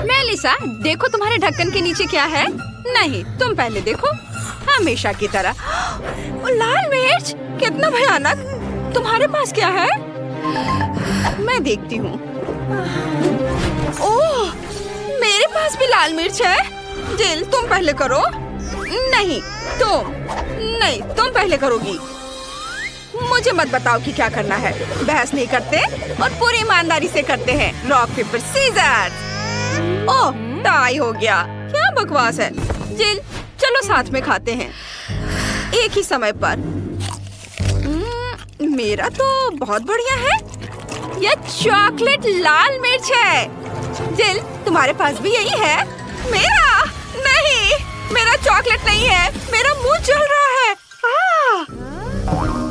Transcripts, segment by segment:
Melissa, देखो तुम्हारे ढक्कन के नीचे क्या है। नहीं, तुम पहले देखो। हमेशा की तरह। लाल मिर्च, कितना भयानक। तुम्हारे पास क्या है? मैं देखती हूँ। ओह, मेरे पास भी लाल मिर्च है। जिल, तुम पहले करो। नहीं, तुम पहले करोगी। मुझे मत बताओ कि क्या करना है। बहस नहीं करते और पूरी ईमानदारी से करते हैं। Rock paper scissor. Oh, tie हो गया। क्या बकवास है। जिल, चलो साथ में खाते हैं, एक ही समय पर। मेरा तो बहुत बढ़िया है। यह चॉकलेट लाल मिर्च है। जिल, तुम्हारे पास भी यही है? मेरा नहीं, मेरा चॉकलेट नहीं है। मेरा मुंह जल रहा है।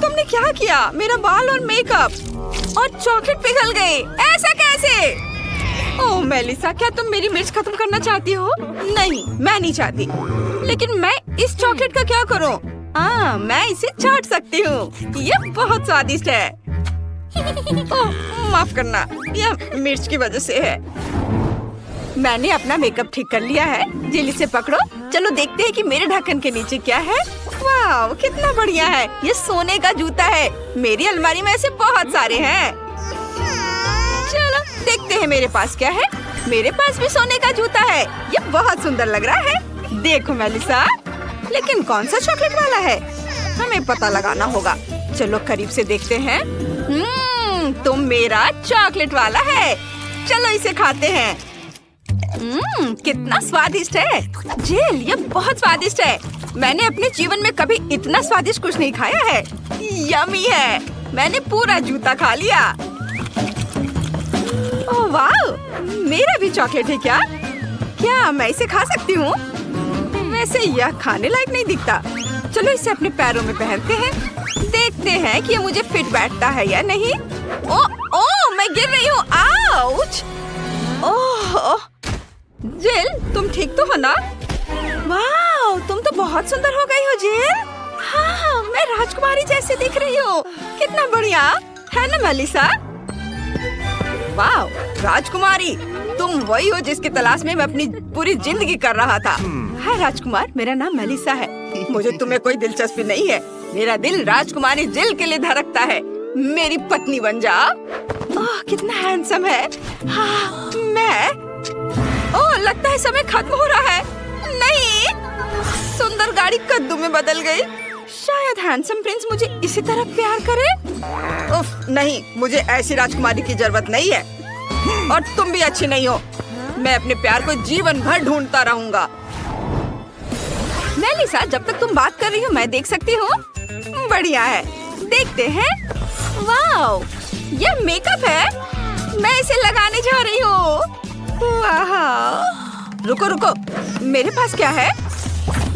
तुमने क्या किया? मेरा बाल और मेकअप और चॉकलेट पिघल गए। ऐसा कैसे? ओह मेलिसा, क्या तुम मेरी मिर्च खत्म करना चाहती हो? नहीं, मैं नहीं चाहती। लेकिन मैं इस चॉकलेट का क्या करूं? मैं इसे चाट सकती हूँ। यह बहुत स्वादिष्ट है। ओह, माफ करना, यह मिर्च की वजह से है। मैंने अपना मेकअप ठीक कर लिया है। जिल, इसे पकड़ो। चलो देखते हैं कि मेरे ढक्कन के नीचे क्या है। वाह, कितना बढ़िया है। ये सोने का जूता है। मेरी अलमारी में ऐसे बहुत सारे हैं। चलो देखते हैं मेरे पास क्या है। मेरे पास भी सोने का जूता है। ये बहुत सुंदर लग रहा है। देखो मेलिसा, लेकिन कौन सा चॉकलेट वाला है? हमें पता लगाना होगा। चलो करीब से देखते हैं। तुम मेरा चॉकलेट वाला है। चलो इसे खाते हैं। कितना स्वादिष्ट है। जेल, ये बहुत स्वादिष्ट है। मैंने अपने जीवन में कभी इतना स्वादिष्ट कुछ नहीं खाया है। यम्मी है। मैंने पूरा जूता खा लिया। ओह वाह, मेरा भी चॉकलेट है क्या? क्या मैं इसे खा सकती हूँ? वैसे यह खाने लायक नहीं दिखता। चलो इसे अपने पैरों में पहनते हैं। देखते हैं कि ये मुझे फिट बैठता है या नहीं। ओह, मैं गिर रही हूँ। आउच! ओह, जिल, तुम ठीक तो हो ना? वाह, तुम तो बहुत सुंदर हो गई हो जिल। हाँ, मैं राजकुमारी जैसी दिख रही हूँ। कितना बढ़िया है ना मेलिसा? वाह, राजकुमारी, तुम वही हो जिसकी तलाश में मैं अपनी पूरी जिंदगी कर रहा था। हाय राजकुमार, मेरा नाम मेलिसा है। मुझे तुम्हें कोई दिलचस्पी नहीं है। मेरा दिल राजकुमारी जिल के लिए धड़कता है। मेरी पत्नी बन जाओ। ओह, कितना हैंडसम है। हाँ, ओह, लगता है समय खत्म हो रहा है। नहीं, सुंदर गाड़ी कद्दू में बदल गई। शायद हैंडसम प्रिंस मुझे इसी तरह प्यार करे। उफ, नहीं, मुझे ऐसी राजकुमारी की जरूरत नहीं है। और तुम भी अच्छी नहीं हो। मैं अपने प्यार को जीवन भर ढूंढता रहूंगा। मेलिसा, जब तक तुम बात कर रही हो मैं देख सकती हूँ। बढ़िया है, देखते हैं। वाह, यह मेकअप है। मैं इसे लगाने जा रही हूँ। वाह, रुको, मेरे पास क्या है?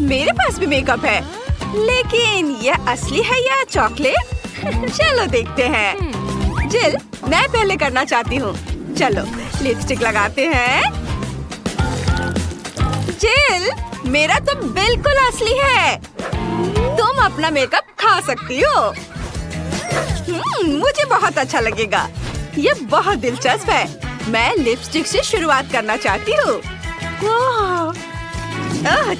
मेरे पास भी मेकअप है, लेकिन यह असली है या चॉकलेट? चलो देखते हैं। जिल, मैं पहले करना चाहती हूँ। चलो लिपस्टिक लगाते हैं। जिल, मेरा तो बिल्कुल असली है। तुम अपना मेकअप खा सकती हो। मुझे बहुत अच्छा लगेगा। ये बहुत दिलचस्प है। मैं लिपस्टिक से शुरुआत करना चाहती हूँ।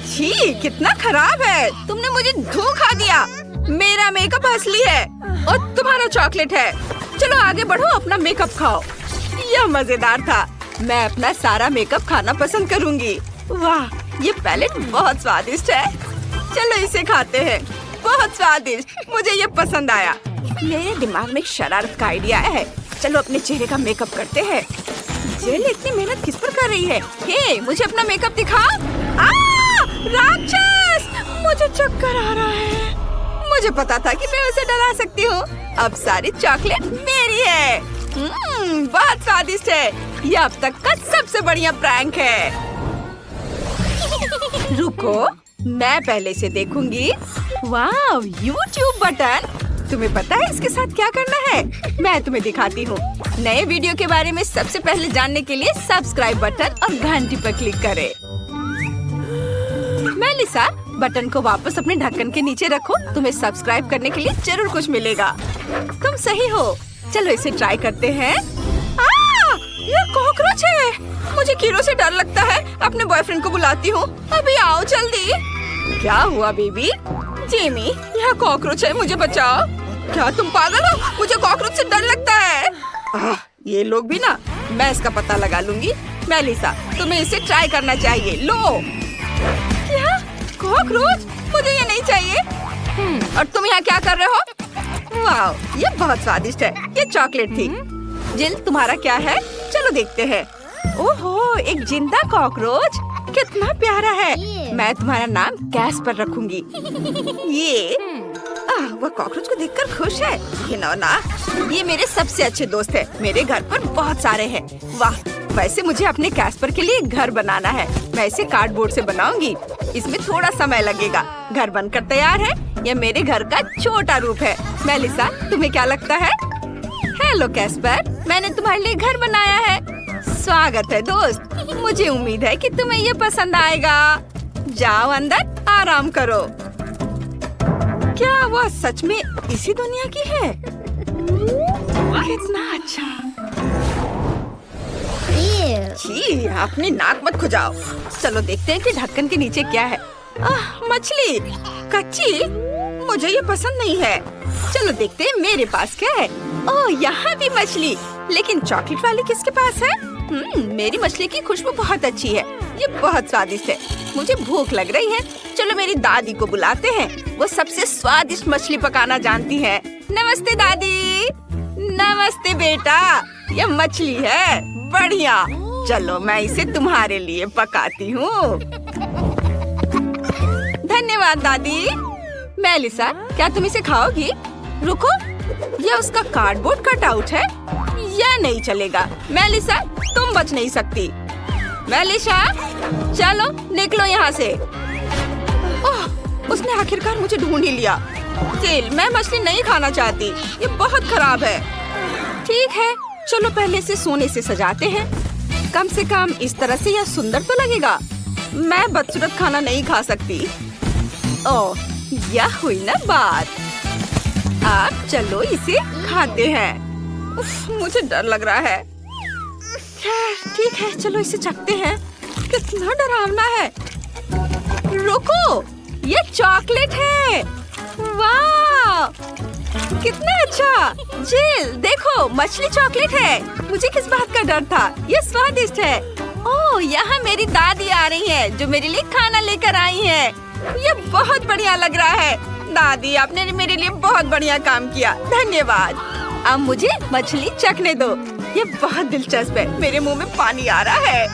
छी, कितना खराब है। तुमने मुझे धोखा दिया। मेरा मेकअप असली है और तुम्हारा चॉकलेट है। चलो आगे बढ़ो, अपना मेकअप खाओ। यह मजेदार था। मैं अपना सारा मेकअप खाना पसंद करूंगी। वाह, ये पैलेट बहुत स्वादिष्ट है। चलो इसे खाते हैं। बहुत स्वादिष्ट, मुझे ये पसंद आया। मेरे दिमाग में एक शरारत का आइडिया है। चलो अपने चेहरे का मेकअप करते हैं। जेल इतनी मेहनत किस पर कर रही है? हे, मुझे अपना मेकअप दिखा। राक्षस, मुझे चक्कर आ रहा है। मुझे पता था कि मैं उसे डरा सकती हूँ। अब सारी चॉकलेट मेरी है। बहुत स्वादिष्ट है। यह अब तक का सबसे बढ़िया प्रैंक है। रुको, मैं पहले से देखूंगी। वाह, YouTube बटन। तुम्हें पता है इसके साथ क्या करना है? मैं तुम्हें दिखाती हूँ। नए वीडियो के बारे में सबसे पहले जानने के लिए सब्सक्राइब बटन और घंटी पर क्लिक करें। मेलिसा, बटन को वापस अपने ढक्कन के नीचे रखो। तुम्हें सब्सक्राइब करने के लिए जरूर कुछ मिलेगा। तुम सही हो। चलो इसे ट्राई करते हैं। ये कॉकरोच है। मुझे कीड़ों से डर लगता है। अपने बॉयफ्रेंड को बुलाती हूँ। अभी आओ जल्दी। क्या हुआ बेबी? जेमी, यह कॉकरोच है, मुझे बचाओ। क्या तुम पागल हो? मुझे कॉकरोच से डर लगता है। ये लोग भी ना, मैं इसका पता लगा लूंगी। मेलिसा, तुम्हें इसे ट्राई करना चाहिए। लो। क्या? कॉकरोच? मुझे ये नहीं चाहिए। और तुम यहाँ क्या कर रहे हो? वाह, ये बहुत स्वादिष्ट है। ये चॉकलेट थी। जिल, तुम्हारा क्या है? चलो देखते हैं। ओहो, एक जिंदा कॉकरोच, कितना प्यारा है। मैं तुम्हारा नाम कैस्पर रखूंगी। ये वह कॉकरोच को देखकर खुश है। घिनौना, ये मेरे सबसे अच्छे दोस्त है। मेरे घर पर बहुत सारे हैं। वाह, वैसे मुझे अपने कैस्पर के लिए घर बनाना है। मैं इसे कार्डबोर्ड से बनाऊंगी। इसमें थोड़ा समय लगेगा। घर बनकर तैयार है। यह मेरे घर का छोटा रूप है। मेलिसा, तुम्हें क्या लगता है? हेलो कैस्पर, मैंने तुम्हारे लिए घर बनाया है। स्वागत है दोस्त। मुझे उम्मीद है कि तुम्हें ये पसंद आएगा। जाओ अंदर, आराम करो। क्या वह सच में इसी दुनिया की है? कितना अच्छा। छी, अपनी नाक मत खुजाओ। चलो देखते हैं कि ढक्कन के नीचे क्या है। मछली कच्ची, मुझे ये पसंद नहीं है। चलो देखते हैं मेरे पास क्या है। ओह, यहाँ भी मछली, लेकिन चॉकलेट वाली किसके पास है? मेरी मछली की खुशबू बहुत अच्छी है। ये बहुत स्वादिष्ट है। मुझे भूख लग रही है। चलो मेरी दादी को बुलाते हैं। वो सबसे स्वादिष्ट मछली पकाना जानती है। नमस्ते दादी। नमस्ते बेटा। ये मछली है, बढ़िया। चलो मैं इसे तुम्हारे लिए पकाती हूँ। धन्यवाद दादी। मेलिसा, क्या तुम इसे खाओगी? रुको, यह उसका कार्डबोर्ड कटआउट है। यह नहीं चलेगा। मेलिसा, तुम बच नहीं सकती। मेलिसा, चलो निकलो यहाँ से। ओह, उसने आखिरकार मुझे ढूंढ ही लिया। जेल, मैं मछली नहीं खाना चाहती। ये बहुत खराब है। ठीक है, चलो पहले इसे सोने से सजाते हैं। कम से कम इस तरह से यह सुंदर तो लगेगा। मैं बदसूरत खाना नहीं खा सकती। ओह, यह हुई ना बात। अब चलो इसे खाते हैं। उफ, मुझे डर लग रहा है। ठीक है, चलो इसे चखते हैं। कितना डरावना है। रुको, ये चॉकलेट है। वाह, कितना अच्छा। जिल, देखो, मछली चॉकलेट है। मुझे किस बात का डर था? ये स्वादिष्ट है। ओह, यहाँ मेरी दादी आ रही है, जो मेरे लिए खाना लेकर आई है। ये बहुत बढ़िया लग रहा है। दादी, आपने मेरे लिए बहुत बढ़िया काम किया। धन्यवाद। अब मुझे मछली चखने दो। ये बहुत दिलचस्प है। मेरे मुंह में पानी आ रहा है।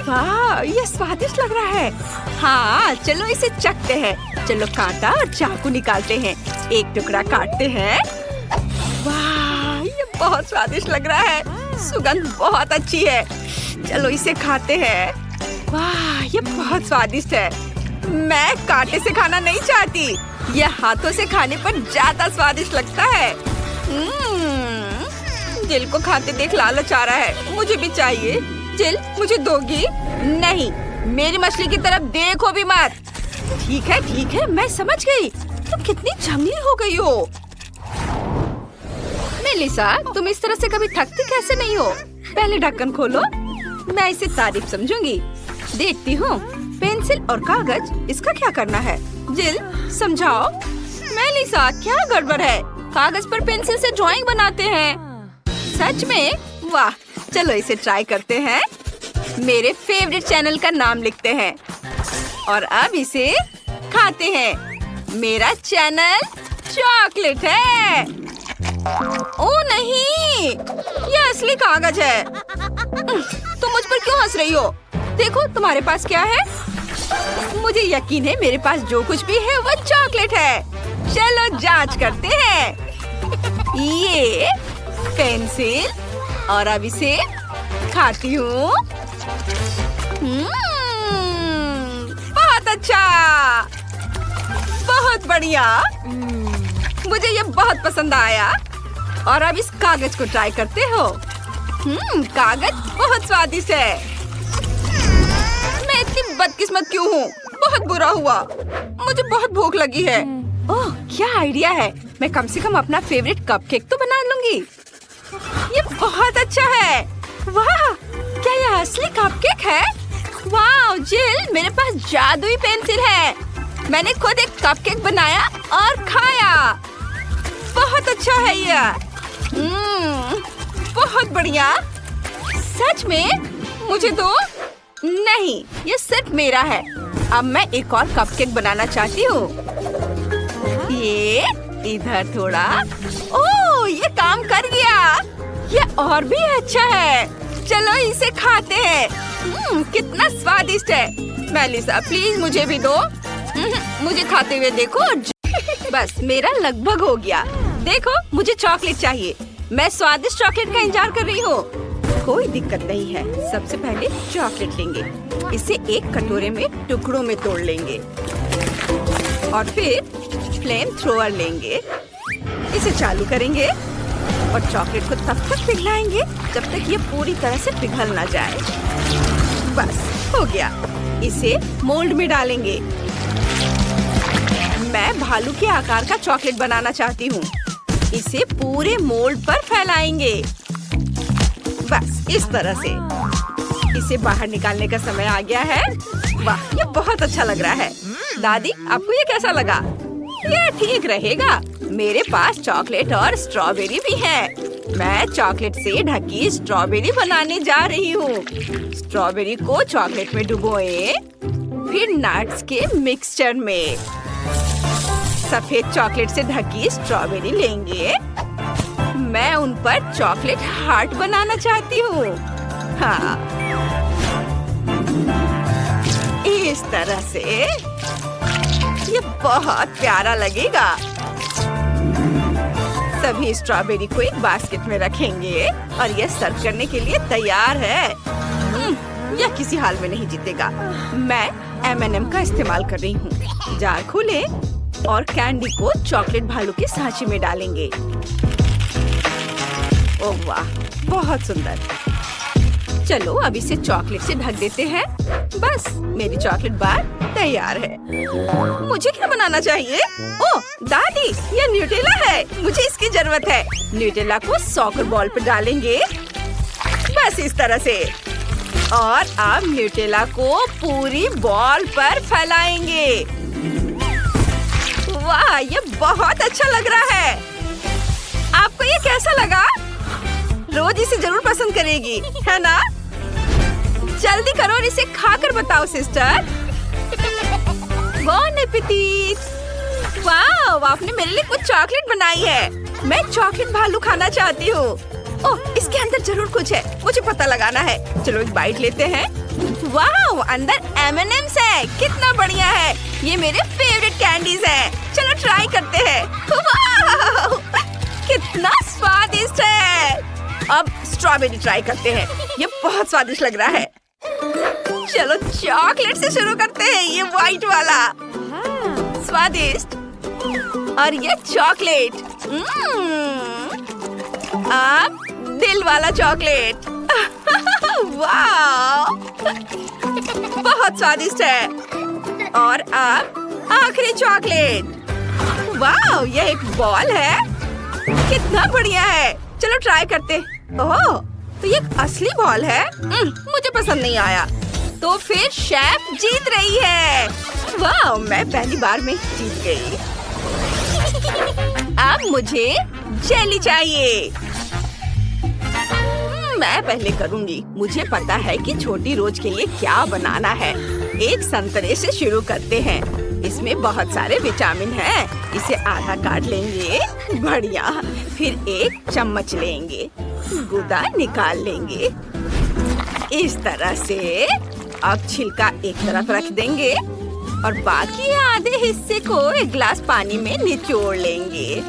वाह, ये स्वादिष्ट लग रहा है। हाँ, चलो इसे चखते हैं। चलो कांटा और चाकू निकालते हैं। एक टुकड़ा काटते हैं। वाह, ये बहुत स्वादिष्ट लग रहा है। सुगंध बहुत अच्छी है। चलो इसे खाते हैं। वाह, ये बहुत स्वादिष्ट है। मैं कांटे से खाना नहीं चाहती। यह हाथों से खाने पर ज्यादा स्वादिष्ट लगता है। जिल को खाते देख लालच आ रहा है। मुझे भी चाहिए। जिल, मुझे दोगी? नहीं, मेरी मछली की तरफ देखो भी मत। ठीक है, मैं समझ गई। तुम कितनी जंगली हो गई हो। मेलिसा, तुम इस तरह से कभी थकती कैसे नहीं हो? पहले ढक्कन खोलो। मैं इसे तारीफ समझूंगी। देखती हूँ। पेंसिल और कागज, इसका क्या करना है? जिल, समझाओ। मेलिसा, क्या गड़बड़ है? कागज पर पेंसिल से ड्राइंग बनाते हैं। सच में? वाह, चलो इसे ट्राई करते हैं। मेरे फेवरेट चैनल का नाम लिखते हैं और अब इसे खाते हैं। मेरा चैनल चॉकलेट है। ओ नहीं, ये असली कागज है। तुम मुझ पर क्यों हंस रही हो? देखो तुम्हारे पास क्या है। मुझे यकीन है मेरे पास जो कुछ भी है वो चॉकलेट है। चलो जांच करते हैं। ये पेंसिल और अब इसे खाती हूँ। बहुत अच्छा, बहुत बढ़िया। मुझे ये बहुत पसंद आया। और अब इस कागज को ट्राई करते हो। कागज बहुत स्वादिष्ट है। मैं इतनी बदकिस्मत क्यों हूँ? बहुत बुरा हुआ। मुझे बहुत भूख लगी है। ओह, क्या आइडिया है। मैं कम से कम अपना फेवरेट कपकेक तो बना लूंगी। ये बहुत अच्छा है। वाह, क्या यह असली कपकेक है? वाह जिल, मेरे पास जादुई पेंसिल है। मैंने खुद एक कपकेक बनाया और खाया। बहुत अच्छा है यह। बहुत बढ़िया। सच में? मुझे दो। नहीं, ये सिर्फ मेरा है। अब मैं एक और कपकेक बनाना चाहती हूँ। ये इधर थोड़ा। ओह, ये काम कर गया। ये और भी अच्छा है। चलो इसे खाते हैं। कितना स्वादिष्ट है। मेलिसा प्लीज मुझे भी दो। मुझे खाते हुए देखो। बस मेरा लगभग हो गया। देखो, मुझे चॉकलेट चाहिए। मैं स्वादिष्ट चॉकलेट का इंतजार कर रही हूँ। कोई दिक्कत नहीं है। सबसे पहले चॉकलेट लेंगे। इसे एक कटोरे में टुकड़ों में तोड़ लेंगे और फिर फ्लेम थ्रोअर लेंगे। इसे चालू करेंगे और चॉकलेट को तब तक पिघलाएंगे जब तक ये पूरी तरह से पिघल ना जाए। बस हो गया। इसे मोल्ड में डालेंगे। मैं भालू के आकार का चॉकलेट बनाना चाहती हूँ। इसे पूरे मोल्ड पर फैलाएंगे। बस इस तरह से। इसे बाहर निकालने का समय आ गया है। वाह, ये बहुत अच्छा लग रहा है। दादी, आपको ये कैसा लगा? ये ठीक रहेगा। मेरे पास चॉकलेट और स्ट्रॉबेरी भी है। मैं चॉकलेट से ढकी स्ट्रॉबेरी बनाने जा रही हूँ। स्ट्रॉबेरी को चॉकलेट में डुबोए, फिर नट्स के मिक्सचर में सफेद चॉकलेट से ढकी स्ट्रॉबेरी लेंगे। मैं उन पर चॉकलेट हार्ट बनाना चाहती हूँ। हाँ, इस तरह से ये बहुत प्यारा लगेगा। सभी स्ट्रॉबेरी को एक बास्केट में रखेंगे और यह सर्व करने के लिए तैयार है। यह किसी हाल में नहीं जीतेगा। मैं M&M का इस्तेमाल कर रही हूँ। जार खोले और कैंडी को चॉकलेट भालू के सांचे में डालेंगे। ओह वाह, बहुत सुंदर। चलो अब इसे चॉकलेट से ढक देते हैं। बस मेरी चॉकलेट बार तैयार है। मुझे क्या बनाना चाहिए? ओह दादी, ये न्यूटेला है। मुझे इसकी जरूरत है। न्यूटेला को सॉकर बॉल पर डालेंगे। बस इस तरह से। और अब न्यूटेला को पूरी बॉल पर फैलाएंगे। वाह, ये बहुत अच्छा लग रहा है। आपको ये कैसा लगा? रोज इसे जरूर पसंद करेगी, है ना? जल्दी करो और इसे खाकर बताओ सिस्टर। बॉन एपेटिट। वाह, आपने मेरे लिए कुछ चॉकलेट बनाई है। मैं चॉकलेट भालू खाना चाहती हूँ। ओह, इसके अंदर जरूर कुछ है। मुझे पता लगाना है। चलो एक बाइट लेते हैं। वाह, अंदर M&M's है। कितना बढ़िया है। ये मेरे फेवरेट कैंडीज हैं। चलो ट्राई करते हैं। वाह, कितना स्वादिष्ट है। अब स्ट्रॉबेरी ट्राई करते हैं। ये बहुत स्वादिष्ट लग रहा है। चलो चॉकलेट से शुरू करते हैं। ये व्हाइट वाला स्वादिष्ट और ये चॉकलेट। अब दिल वाला चॉकलेट। वाह, बहुत स्वादिष्ट है। और अब आखिरी चॉकलेट। वाह, ये एक बॉल है। कितना बढ़िया है। चलो ट्राई करते। ओह, तो ये असली बॉल है। मुझे पसंद नहीं आया। तो फिर शेफ जीत रही है। वाह, मैं पहली बार में जीत गई। अब मुझे जेली चाहिए। मैं पहले करूंगी। मुझे पता है कि छोटी रोज के लिए क्या बनाना है। एक संतरे से शुरू करते हैं। इसमें बहुत सारे विटामिन हैं। इसे आधा काट लेंगे। बढ़िया। फिर एक चम्मच लेंगे। गूदा निकाल लेंगे। इस तरह से अब छिलका एक तरफ रख देंगे और बाकी आधे हिस्से को एक गिलास पानी में निचोड़ लेंगे।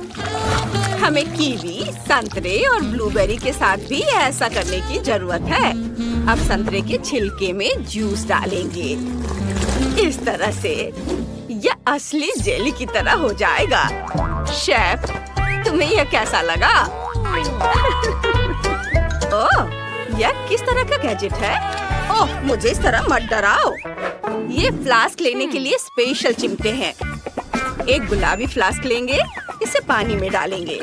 हमें कीवी, संतरे और ब्लूबेरी के साथ भी ऐसा करने की जरूरत है। अब संतरे के छिलके में जूस डालेंगे। इस तरह से यह असली जेली की तरह हो जाएगा। शेफ, तुम्हें यह कैसा लगा? ओह, यह किस तरह का गैजेट है? ओह, मुझे इस तरह मत डराओ। ये फ्लास्क लेने के लिए स्पेशल चिमटे हैं। एक गुलाबी फ्लास्क लेंगे। इसे पानी में डालेंगे।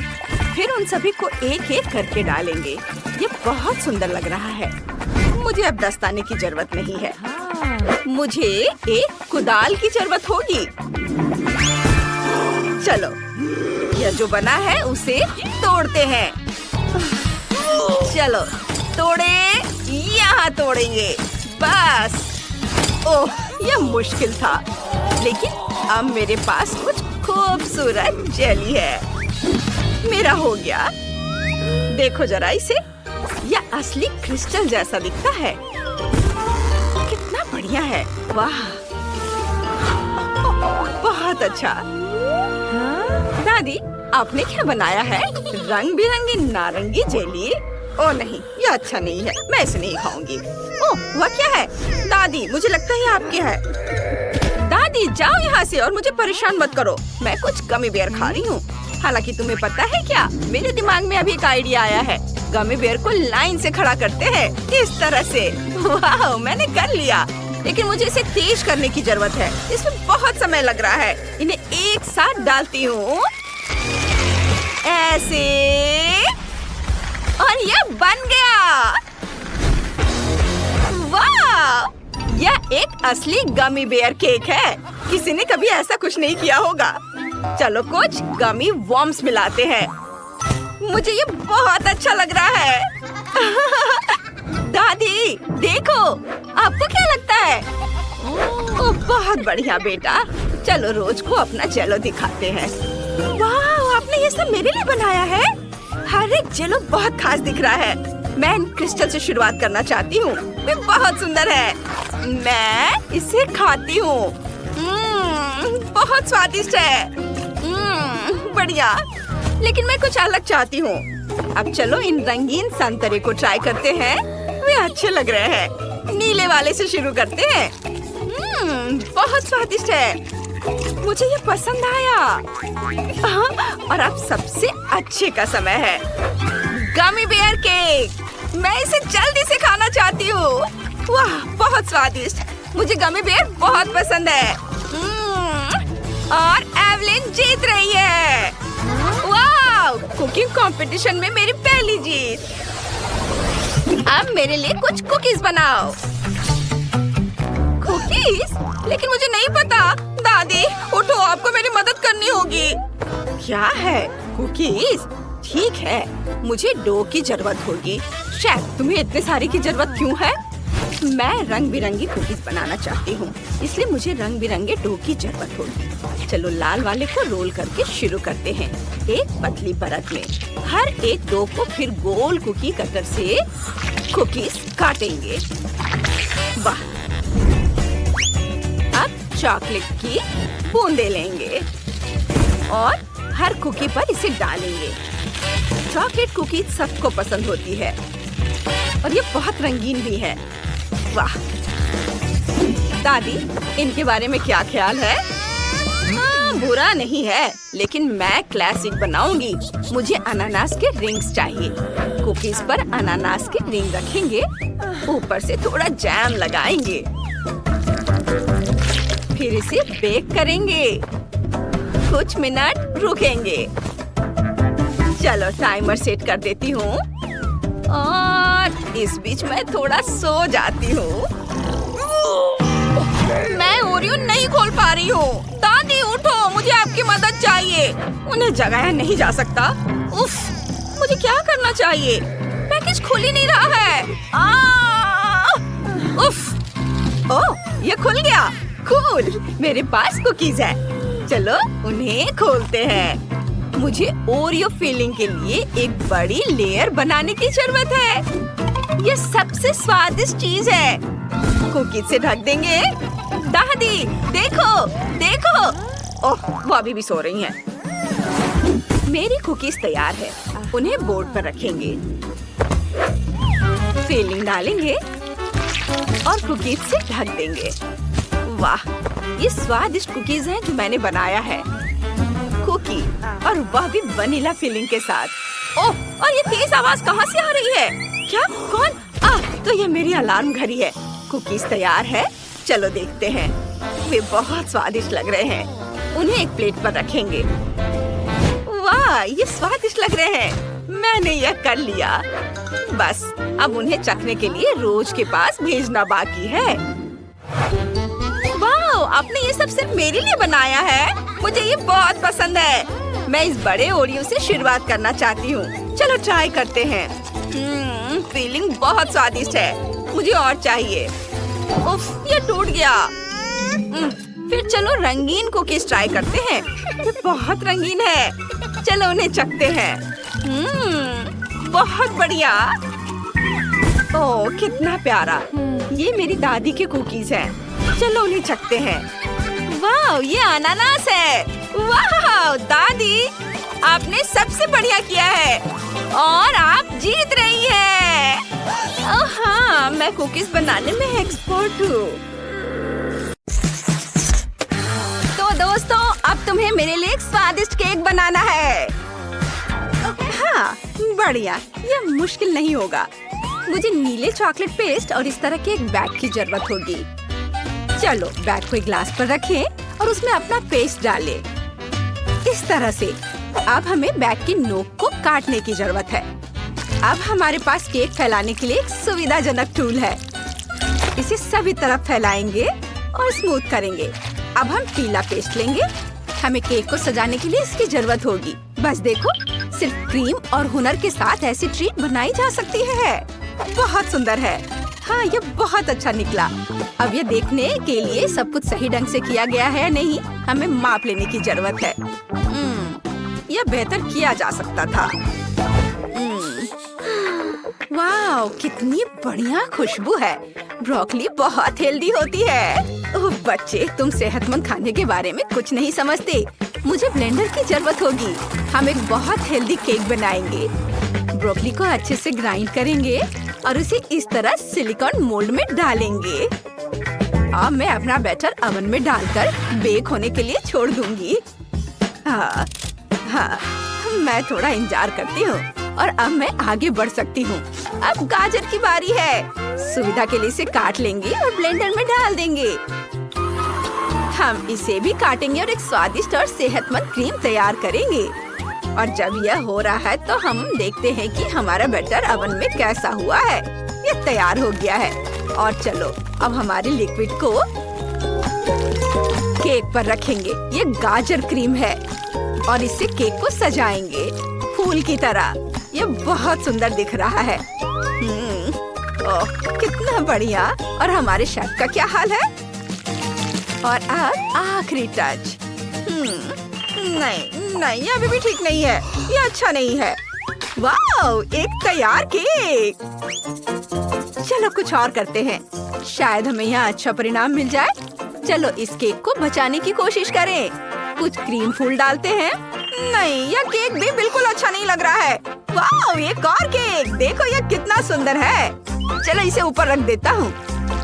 फिर उन सभी को एक एक करके डालेंगे। ये बहुत सुंदर लग रहा है। मुझे मुझे अब दस्ताने की जरूरत नहीं है। मुझे एक कुदाल की जरूरत होगी। चलो, यह जो बना है उसे तोड़ते हैं। चलो तोड़े, यहाँ तोड़ेंगे बस। ओह, यह मुश्किल था, लेकिन अब मेरे पास कुछ खूबसूरत जेली है। मेरा हो गया। देखो जरा इसे, यह असली क्रिस्टल जैसा दिखता है। कितना बढ़िया है, वाह, बहुत अच्छा। दादी, आपने क्या बनाया है? रंग बिरंगी नारंगी जेली? ओह नहीं, यह अच्छा नहीं है, मैं इसे नहीं खाऊंगी। ओह, वह क्या है? दादी, मुझे लगता है आपके है। दादी, जाओ यहाँ से और मुझे परेशान मत करो। मैं कुछ गमी बेयर खा रही हूँ। हालांकि तुम्हें पता है क्या, मेरे दिमाग में अभी एक आइडिया आया है। गमी बेयर को लाइन से खड़ा करते हैं, इस तरह से। वाह, मैंने कर लिया, लेकिन मुझे इसे तेज करने की जरूरत है। इसमें बहुत समय लग रहा है। इन्हें एक साथ डालती हूँ, ऐसे, और यह बन गया। वाह, यह एक असली गमी बेयर केक है। किसी ने कभी ऐसा कुछ नहीं किया होगा। चलो कुछ गमी वॉर्म्स मिलाते हैं। मुझे ये बहुत अच्छा लग रहा है। दादी, देखो, आपको क्या लगता है? ओह, बहुत बढ़िया बेटा। चलो रोज को अपना जेलो दिखाते हैं। वाह, आपने ये सब मेरे लिए बनाया है। हर एक जेलो बहुत खास दिख रहा है। मैं इन क्रिस्टल से शुरुआत करना चाहती हूँ। वे बहुत सुंदर है। मैं इसे खाती हूँ। बहुत स्वादिष्ट है। बढ़िया, लेकिन मैं कुछ अलग चाहती हूँ। अब चलो इन रंगीन संतरे को ट्राई करते हैं। वे अच्छे लग रहे हैं। नीले वाले से शुरू करते हैं। बहुत स्वादिष्ट है। मुझे ये पसंद आया। और अब सबसे अच्छे का समय है, गमी बेयर केक। मैं इसे जल्दी से खाना चाहती हूँ। वाह, बहुत स्वादिष्ट। मुझे गमी बेयर बहुत पसंद है। और एवलिन जीत रही है। वाह, कुकिंग कंपटीशन में मेरी पहली जीत। अब मेरे लिए कुछ कुकीज बनाओ। कुकीज? लेकिन मुझे नहीं पता। दादी, उठो, आपको मेरी मदद करनी होगी। क्या है? कुकीज? ठीक है, मुझे डो की जरूरत होगी। शायद तुम्हें इतने सारी की जरूरत क्यों है? मैं रंग बिरंगी कुकीज बनाना चाहती हूँ, इसलिए मुझे रंग बिरंगे डो की जरूरत होगी। चलो लाल वाले को रोल करके शुरू करते हैं, एक पतली परत में। हर एक डो को फिर गोल कुकी कटर से कुकीज काटेंगे। वाह, अब चॉकलेट की बूंदे लेंगे और हर कुकी पर इसे डालेंगे। चॉकलेट कुकीज सबको पसंद होती है और ये बहुत रंगीन भी है। वाह, दादी, इनके बारे में क्या ख्याल है? बुरा नहीं है, लेकिन मैं क्लासिक बनाऊंगी। मुझे अनानास के रिंग्स चाहिए। कुकीज पर अनानास के रिंग रखेंगे, ऊपर से थोड़ा जैम लगाएंगे, फिर इसे बेक करेंगे। कुछ मिनट रुकेंगे। चलो टाइमर सेट कर देती हूँ और इस बीच मैं थोड़ा सो जाती हूँ। मैं ओरियो नहीं खोल पा रही हूँ। दादी उठो, मुझे आपकी मदद चाहिए। उन्हें जगाया नहीं जा सकता। उफ, मुझे क्या करना चाहिए? पैकेज खुल ही नहीं रहा है। उफ, ओह, ये खुल गया। कूल, मेरे पास कुकीज है। चलो उन्हें खोलते हैं। मुझे ओरियो फिलिंग के लिए एक बड़ी लेयर बनाने की जरूरत है। ये सबसे स्वादिष्ट चीज है। कुकीज से ढक देंगे। दादी, देखो, देखो। ओह, वो अभी भी सो रही हैं। मेरी कुकीज तैयार है। उन्हें बोर्ड पर रखेंगे, फिलिंग डालेंगे और कुकीज से ढक देंगे। वाह, ये स्वादिष्ट कुकीज हैं जो मैंने बनाया है। कुकी, और वह भी वनीला फिलिंग के साथ। ओह, और ये तेज आवाज कहाँ से आ रही है? क्या? कौन? तो ये मेरी अलार्म घड़ी है। कुकीज तैयार है। चलो देखते हैं। वे बहुत स्वादिष्ट लग रहे हैं। उन्हें एक प्लेट पर रखेंगे। वाह, ये स्वादिष्ट लग रहे हैं। मैंने यह कर लिया। बस अब उन्हें चखने के लिए रोज के पास भेजना बाकी है। वाह, आपने ये सब सिर्फ मेरे लिए बनाया है। मुझे ये बहुत पसंद है। मैं इस बड़े ओरियो से शुरुआत करना चाहती हूँ। चलो ट्राई करते हैं। फीलिंग बहुत स्वादिष्ट है। मुझे और चाहिए। उफ, ये टूट गया। फिर चलो रंगीन कुकीज ट्राई करते हैं। ये बहुत रंगीन है। चलो उन्हें चखते हैं। बहुत बढ़िया। ओह, कितना प्यारा। ये मेरी दादी के कुकीज हैं। चलो उन्हें चखते हैं। वाह, ये अनानास है। वाह दादी, आपने सबसे बढ़िया किया है और आप जीत रही है। हाँ, मैं कुकीज बनाने में एक्सपर्ट हूँ। तो दोस्तों, अब तुम्हें मेरे लिए एक स्वादिष्ट केक बनाना है। हाँ, बढ़िया। ये मुश्किल नहीं होगा। मुझे नीले चॉकलेट पेस्ट और इस तरह के एक बैग की जरूरत होगी। चलो बैग को एक ग्लास पर रखें और उसमें अपना पेस्ट डालें। इस तरह से। अब हमें बैग की नोक को काटने की जरूरत है। अब हमारे पास केक फैलाने के लिए एक सुविधाजनक टूल है। इसे सभी तरफ फैलाएंगे और स्मूथ करेंगे। अब हम पीला पेस्ट लेंगे। हमें केक को सजाने के लिए इसकी जरूरत होगी। बस देखो, सिर्फ क्रीम और हुनर के साथ ऐसी ट्रीट बनाई जा सकती है। बहुत सुंदर है। हाँ, ये बहुत अच्छा निकला। अब ये देखने के लिए सब कुछ सही ढंग से किया गया है या नहीं, हमें माप लेने की जरूरत है। यह बेहतर किया जा सकता था। वाह, कितनी बढ़िया खुशबू है। ब्रोकली बहुत हेल्दी होती है। ओह बच्चे, तुम सेहतमंद खाने के बारे में कुछ नहीं समझते। मुझे ब्लेंडर की जरूरत होगी। हम एक बहुत हेल्दी केक बनाएंगे। ब्रोकली को अच्छे से ग्राइंड करेंगे और उसे इस तरह सिलिकॉन मोल्ड में डालेंगे। अब मैं अपना बैटर ओवन में डालकर बेक होने के लिए छोड़ दूंगी। हाँ, मैं थोड़ा इंतजार करती हूँ और अब मैं आगे बढ़ सकती हूँ। अब गाजर की बारी है। सुविधा के लिए इसे काट लेंगे और ब्लेंडर में डाल देंगे। हम इसे भी काटेंगे और एक स्वादिष्ट और सेहतमंद क्रीम तैयार करेंगे। और जब यह हो रहा है तो हम देखते हैं कि हमारा बैटर ओवन में कैसा हुआ है। ये तैयार हो गया है। और चलो अब हमारे लिक्विड को केक पर रखेंगे। ये गाजर क्रीम है और इससे केक को सजाएंगे फूल की तरह। ये बहुत सुंदर दिख रहा है। ओह, कितना बढ़िया। और हमारे शेफ का क्या हाल है? और अब आखिरी टच। नहीं, ये अभी भी ठीक नहीं है। ये अच्छा नहीं है। वाह, एक तैयार केक। चलो कुछ और करते हैं। शायद हमें यहाँ अच्छा परिणाम मिल जाए। चलो इस केक को बचाने की कोशिश करें। कुछ क्रीम फूल डालते हैं। नहीं, यह केक भी बिल्कुल अच्छा नहीं लग रहा है। वाह, एक और केक। देखो ये कितना सुंदर है। चलो इसे ऊपर रख देता हूँ।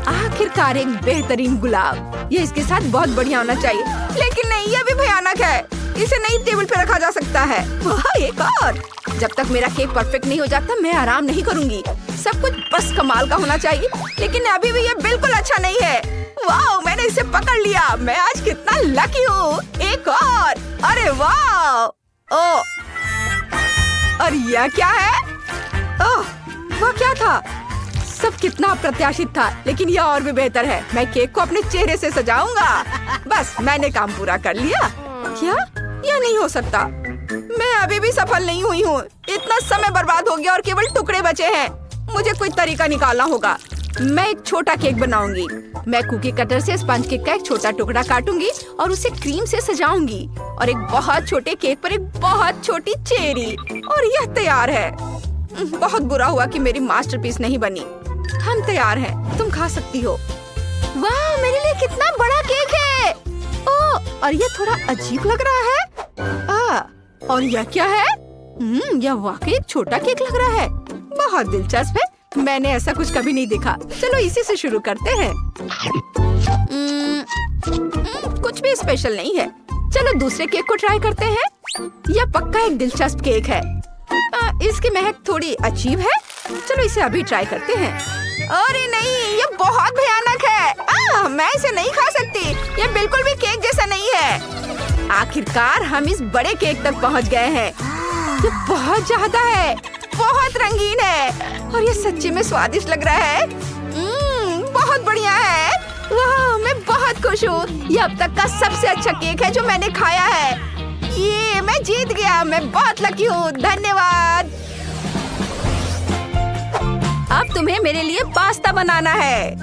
आखिरकार एक बेहतरीन गुलाब। ये इसके साथ बहुत बढ़िया होना चाहिए। लेकिन नहीं, यह भी भयानक है। इसे नहीं टेबल पे रखा जा सकता है। वाह, एक और। जब तक मेरा केक परफेक्ट नहीं हो जाता मैं आराम नहीं करूँगी। सब कुछ बस कमाल का होना चाहिए। लेकिन अभी भी ये बिल्कुल अच्छा नहीं है। वाह, मैंने इसे पकड़ लिया। मैं आज कितना लकी हूँ। एक और। अरे वाह। ओह, और यह क्या है? ओह, वो क्या था? सब कितना अप्रत्याशित था, लेकिन यह और भी बेहतर है। मैं केक को अपने चेहरे से सजाऊंगा। बस मैंने काम पूरा कर लिया। क्या? यह नहीं हो सकता। मैं अभी भी सफल नहीं हुई हूँ। इतना समय बर्बाद हो गया और केवल टुकड़े बचे हैं। मुझे कोई तरीका निकालना होगा। मैं एक छोटा केक बनाऊंगी। मैं कुकी कटर से स्पंज केक का एक छोटा टुकड़ा काटूंगी और उसे क्रीम से सजाऊंगी। और एक बहुत छोटे केक पर एक बहुत छोटी चेरी। और यह तैयार है। बहुत बुरा हुआ कि मेरी मास्टरपीस नहीं बनी। हम तैयार हैं। तुम खा सकती हो। वाह, मेरे लिए कितना बड़ा केक है। ओह, और यह थोड़ा अजीब लग रहा है। और यह क्या है? यह वाकई एक छोटा केक लग रहा है। बहुत दिलचस्प है। मैंने ऐसा कुछ कभी नहीं देखा। चलो इसी से शुरू करते हैं। कुछ भी स्पेशल नहीं है। चलो दूसरे केक को ट्राई करते हैं। यह पक्का एक दिलचस्प केक है। इसकी महक थोड़ी अजीब है। चलो इसे अभी ट्राई करते हैं। अरे नहीं, ये बहुत भयानक है। मैं इसे नहीं खा सकती। ये बिल्कुल भी केक जैसा नहीं है। आखिरकार हम इस बड़े केक तक पहुंच गए हैं। ये बहुत ज्यादा है। बहुत रंगीन है और ये सच्ची में स्वादिष्ट लग रहा है। बहुत बढ़िया है। वाह, मैं बहुत खुश हूँ। ये अब तक का सबसे अच्छा केक है जो मैंने खाया है। ये मैं जीत गया। मैं बहुत लकी हूँ। धन्यवाद। अब तुम्हें मेरे लिए पास्ता बनाना है।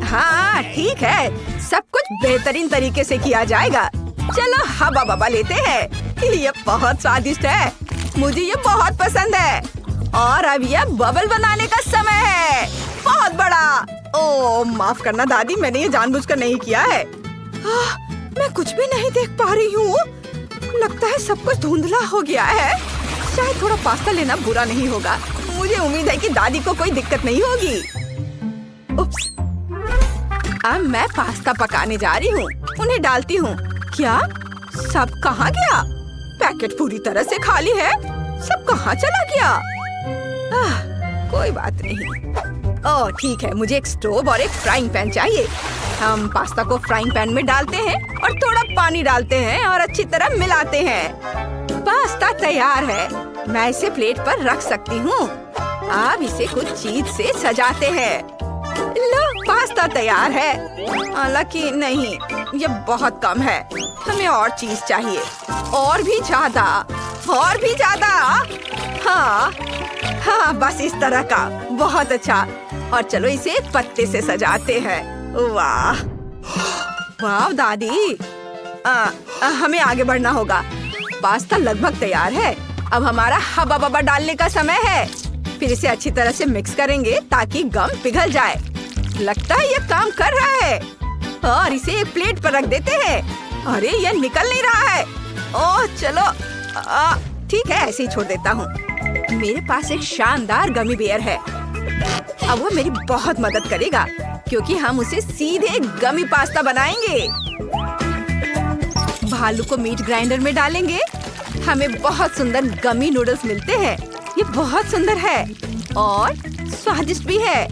हाँ ठीक है, सब कुछ बेहतरीन तरीके से किया जाएगा। चलो हवा बबा लेते हैं। ये बहुत स्वादिष्ट है। मुझे ये बहुत पसंद है। और अब यह बबल बनाने का समय है। बहुत बड़ा। ओह माफ करना दादी, मैंने ये जानबूझकर नहीं किया है। मैं कुछ भी नहीं देख पा रही हूँ। लगता है सब कुछ धुंधला हो गया है। शायद थोड़ा पास्ता लेना बुरा नहीं होगा। मुझे उम्मीद है कि दादी को कोई दिक्कत नहीं होगी। उप्स। अब मैं पास्ता पकाने जा रही हूँ। उन्हें डालती हूँ। क्या सब कहाँ गया? पैकेट पूरी तरह से खाली है। सब कहाँ चला गया? कोई बात नहीं। ओह ठीक है, मुझे एक स्टोव और एक फ्राइंग पैन चाहिए। हम पास्ता को फ्राइंग पैन में डालते हैं और थोड़ा पानी डालते हैं और अच्छी तरह मिलाते हैं। पास्ता तैयार है। मैं इसे प्लेट पर रख सकती हूँ। अब इसे कुछ चीज से सजाते हैं। लो, पास्ता तैयार है। हालांकि नहीं, ये बहुत कम है। हमें और चीज चाहिए। और भी ज्यादा, और भी ज्यादा। हाँ हाँ, बस इस तरह का। बहुत अच्छा। और चलो इसे एक पत्ते से सजाते हैं। वाह वाह दादी, हमें आगे बढ़ना होगा। पास्ता लगभग तैयार है। अब हमारा हवा बबा डालने का समय है। फिर इसे अच्छी तरह से मिक्स करेंगे ताकि गम पिघल जाए। लगता है ये काम कर रहा है। और इसे एक प्लेट पर रख देते हैं। अरे ये निकल नहीं रहा है। ओह चलो, ठीक है, ऐसे ही छोड़ देता हूँ। मेरे पास एक शानदार गमी बेयर है। अब वो मेरी बहुत मदद करेगा क्योंकि हम उसे सीधे गमी पास्ता बनाएंगे। भालू को मीट ग्राइंडर में डालेंगे। हमें बहुत सुंदर गमी नूडल्स मिलते हैं। ये बहुत सुंदर है और स्वादिष्ट भी है।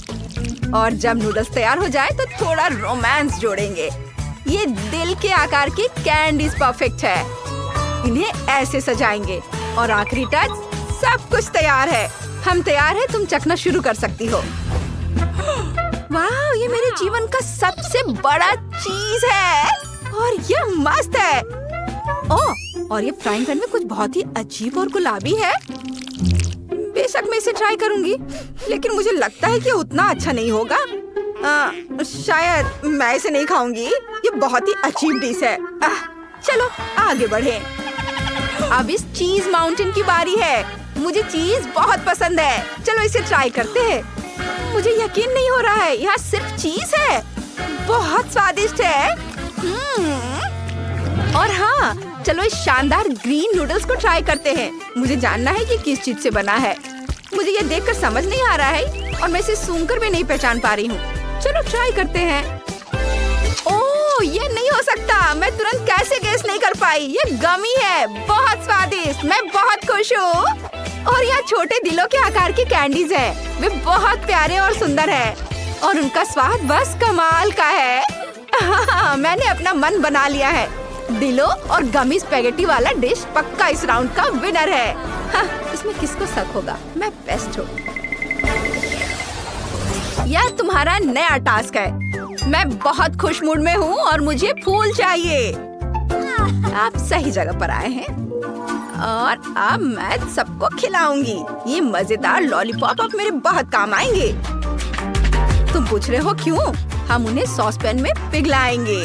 और जब नूडल्स तैयार हो जाए तो थोड़ा रोमांस जोड़ेंगे। ये दिल के आकार की कैंडीज परफेक्ट है। इन्हें ऐसे सजाएंगे और आखिरी टच, सब कुछ तैयार है। हम तैयार हैं, तुम चखना शुरू कर सकती हो। वाह, ये मेरे जीवन का सबसे बड़ा चीज है और ये मस्त है। ओह, और ये फ्राइंग पैन में कुछ बहुत ही अजीब और गुलाबी है। बेशक मैं इसे ट्राई करूंगी, लेकिन मुझे लगता है कि उतना अच्छा नहीं होगा। शायद मैं इसे नहीं खाऊंगी। ये बहुत ही अजीब डिश है। चलो आगे बढ़ें। अब इस चीज माउंटेन की बारी है। मुझे चीज बहुत पसंद है। चलो इसे ट्राई करते हैं। मुझे यकीन नहीं हो रहा है, यहाँ सिर्फ चीज है। बहुत स्वादिष्ट है। और हाँ, चलो इस शानदार ग्रीन नूडल्स को ट्राई करते हैं। मुझे जानना है कि किस चीज से बना है। मुझे ये देखकर समझ नहीं आ रहा है और मैं इसे सूंघकर भी नहीं पहचान पा रही हूँ। चलो ट्राई करते हैं। ओह, ये नहीं हो सकता। मैं तुरंत कैसे गेस नहीं कर पाई। ये गमी है, बहुत स्वादिष्ट। मैं बहुत खुश हूँ। और यहाँ छोटे दिलों के आकार की कैंडीज हैं। वे बहुत प्यारे और सुंदर हैं और उनका स्वाद बस कमाल का है। मैंने अपना मन बना लिया है। दिलों और गमी स्पैगेटी वाला डिश पक्का इस राउंड का विनर है। हाँ, इसमें किसको शक होगा, मैं बेस्ट हूँ। यह तुम्हारा नया टास्क है। मैं बहुत खुश मूड में हूँ और मुझे फूल चाहिए। आप सही जगह पर आए हैं और अब मैं सबको खिलाऊंगी। ये मजेदार लॉलीपॉप अब मेरे बहुत काम आएंगे। तुम पूछ रहे हो क्यों? हम उन्हें सॉस पैन में पिघलाएंगे।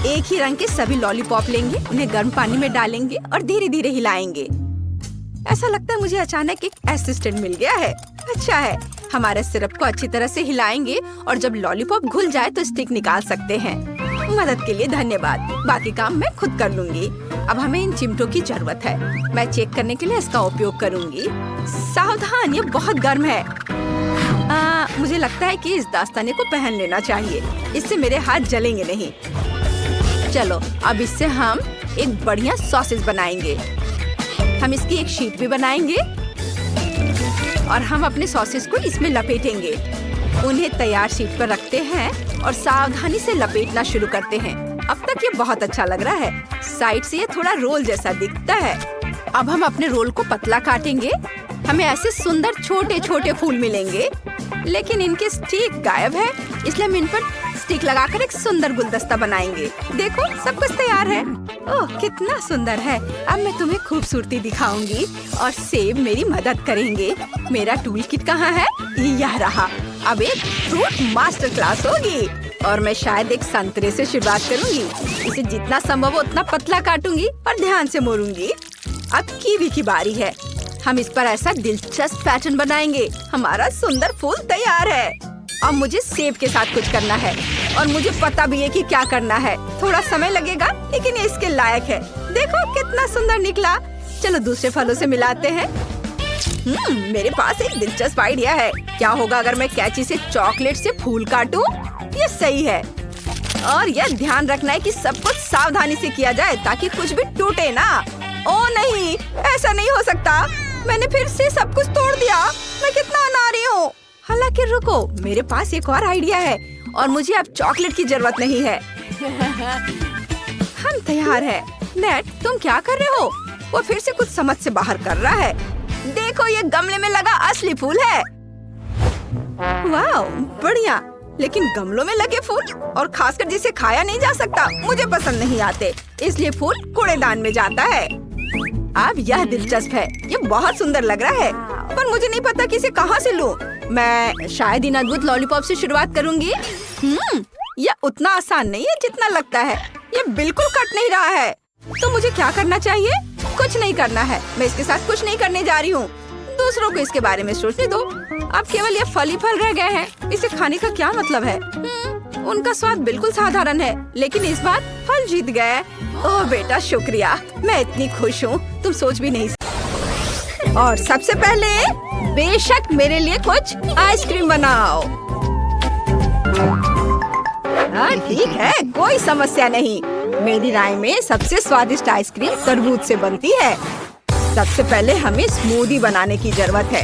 एक ही रंग के सभी लॉलीपॉप लेंगे, उन्हें गर्म पानी में डालेंगे और धीरे धीरे हिलाएंगे। ऐसा लगता है मुझे अचानक एक असिस्टेंट मिल गया है। अच्छा है, हमारे सिरप को अच्छी तरह से हिलाएंगे और जब लॉलीपॉप घुल जाए तो स्टिक निकाल सकते हैं। मदद के लिए धन्यवाद। बाकी काम मैं खुद कर लूंगी। अब हमें इन चिमटों की जरूरत है। मैं चेक करने के लिए इसका उपयोग करूंगी। सावधान, ये बहुत गर्म है। मुझे लगता है कि इस दस्ताने को पहन लेना चाहिए। इससे मेरे हाथ जलेंगे नहीं। चलो अब इससे हम एक बढ़िया सॉसेज बनाएंगे। हम इसकी एक शीट भी बनाएंगे और हम अपने सॉसेज को इसमें लपेटेंगे। उन्हें तैयार शीट पर रखते हैं और सावधानी से लपेटना शुरू करते हैं। अब तक ये बहुत अच्छा लग रहा है। साइड से ये थोड़ा रोल जैसा दिखता है। अब हम अपने रोल को पतला काटेंगे। हमें ऐसे सुंदर छोटे छोटे फूल मिलेंगे, लेकिन इनके स्टिक गायब है, इसलिए हम इन पर स्टिक लगाकर एक सुंदर गुलदस्ता बनाएंगे। देखो, सब कुछ तैयार है। ओह, कितना सुंदर है। अब मैं तुम्हें खूबसूरती दिखाऊंगी और सेब मेरी मदद करेंगे। मेरा टूल किट कहाँ है? यह रहा। अब एक फ्रूट मास्टर क्लास होगी और मैं शायद एक संतरे से शुरुआत करूंगी। इसे जितना संभव हो उतना पतला काटूंगी और ध्यान से मोड़ूंगी। अब कीवी की बारी है। हम इस पर ऐसा दिलचस्प पैटर्न बनाएंगे। हमारा सुंदर फूल तैयार है। अब मुझे सेब के साथ कुछ करना है और मुझे पता भी है कि क्या करना है। थोड़ा समय लगेगा, लेकिन ये इसके लायक है। देखो कितना सुंदर निकला। चलो दूसरे फलों से मिलाते हैं। मेरे पास एक दिलचस्प आइडिया है। क्या होगा अगर मैं कैंची से चॉकलेट से फूल काटूं? ये सही है। और यह ध्यान रखना है कि सब कुछ सावधानी से किया जाए ताकि कुछ भी टूटे ना। ओ नहीं, ऐसा नहीं हो सकता। मैंने फिर से सब कुछ तोड़ दिया। मैं कितना अनाड़ी हूँ। हालांकि रुको, मेरे पास एक और आइडिया है और मुझे अब चॉकलेट की जरूरत नहीं है। हम तैयार हैं। नेट, तुम क्या कर रहे हो? वो फिर से कुछ समझ से बाहर कर रहा है। देखो, ये गमले में लगा असली फूल है। वाह, बढ़िया। लेकिन गमलों में लगे फूल, और खासकर जिसे खाया नहीं जा सकता, मुझे पसंद नहीं आते। इसलिए फूल कूड़ेदान में जाता है। अब यह दिलचस्प है। ये बहुत सुंदर लग रहा है, पर मुझे नहीं पता कि इसे कहाँ से लूं। मैं शायद इन अद्भुत लॉलीपॉप से शुरुआत करूंगी। यह उतना आसान नहीं है जितना लगता है। ये बिल्कुल कट नहीं रहा है। तो मुझे क्या करना चाहिए? कुछ नहीं करना है। मैं इसके साथ कुछ नहीं करने जा रही हूँ। दूसरों को इसके बारे में सोचने दो। अब केवल ये फल ही फल रह गए हैं। इसे खाने का क्या मतलब है? उनका स्वाद बिल्कुल साधारण है, लेकिन इस बार फल जीत गए। ओह बेटा, शुक्रिया। मैं इतनी खुश हूँ, तुम सोच भी नहीं सकते। और सबसे पहले बेशक मेरे लिए कुछ आइसक्रीम बनाओ। हाँ ठीक है, कोई समस्या नहीं। मेरी राय में सबसे स्वादिष्ट आइसक्रीम तरबूज से बनती है। सबसे पहले हमें स्मूदी बनाने की जरूरत है।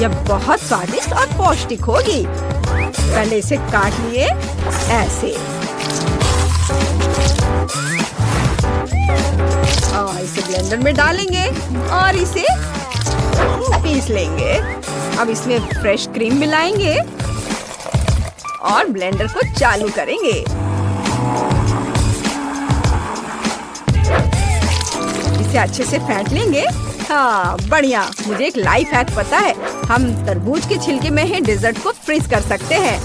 यह बहुत स्वादिष्ट और पौष्टिक होगी। पहले इसे काट लिए ऐसे और इसे ब्लेंडर में डालेंगे और इसे पीस लेंगे। अब इसमें फ्रेश क्रीम मिलाएंगे और ब्लेंडर को चालू करेंगे। इसे अच्छे से फेंट लेंगे। हाँ बढ़िया। मुझे एक लाइफ हैक पता है। हम तरबूज के छिलके में ही डेजर्ट को फ्रीज कर सकते हैं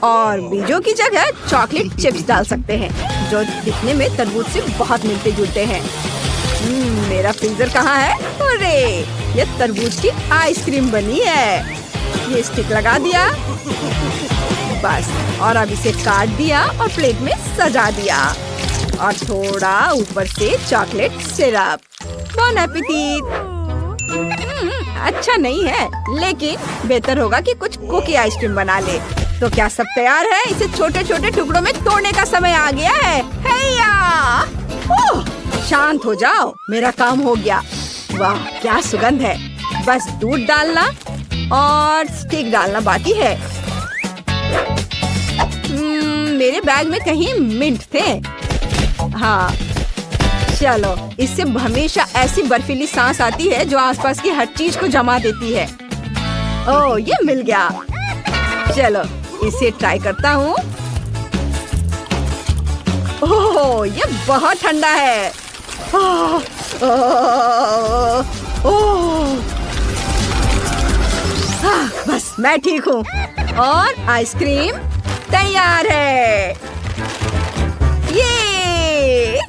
और बीजों की जगह चॉकलेट चिप्स डाल सकते हैं, जो दिखने में तरबूज से बहुत मिलते जुलते हैं। मेरा फ्रीजर कहाँ है? अरे, ये तरबूज की आइसक्रीम बनी है। ये स्टिक लगा दिया बस, और अब इसे काट दिया और प्लेट में सजा दिया और थोड़ा ऊपर से चॉकलेट सिरप। बॉन एपेटिट। अच्छा नहीं है, लेकिन बेहतर होगा कि कुछ कुकी आइसक्रीम बना ले। तो क्या सब तैयार है? इसे छोटे छोटे टुकड़ों में तोड़ने का समय आ गया है। शांत हो जाओ, मेरा काम हो गया। वाह क्या सुगंध है। बस दूध डालना और स्टिक डालना बाकी है। मेरे बैग में कहीं मिंट थे। हाँ चलो, इससे हमेशा ऐसी बर्फीली सांस आती है जो आसपास की हर चीज को जमा देती है। ओह ये मिल गया। चलो इसे ट्राई करता हूँ। ओह ये बहुत ठंडा है। ओह, ओह, ओह। बस मैं ठीक हूँ और आइसक्रीम तैयार है। ये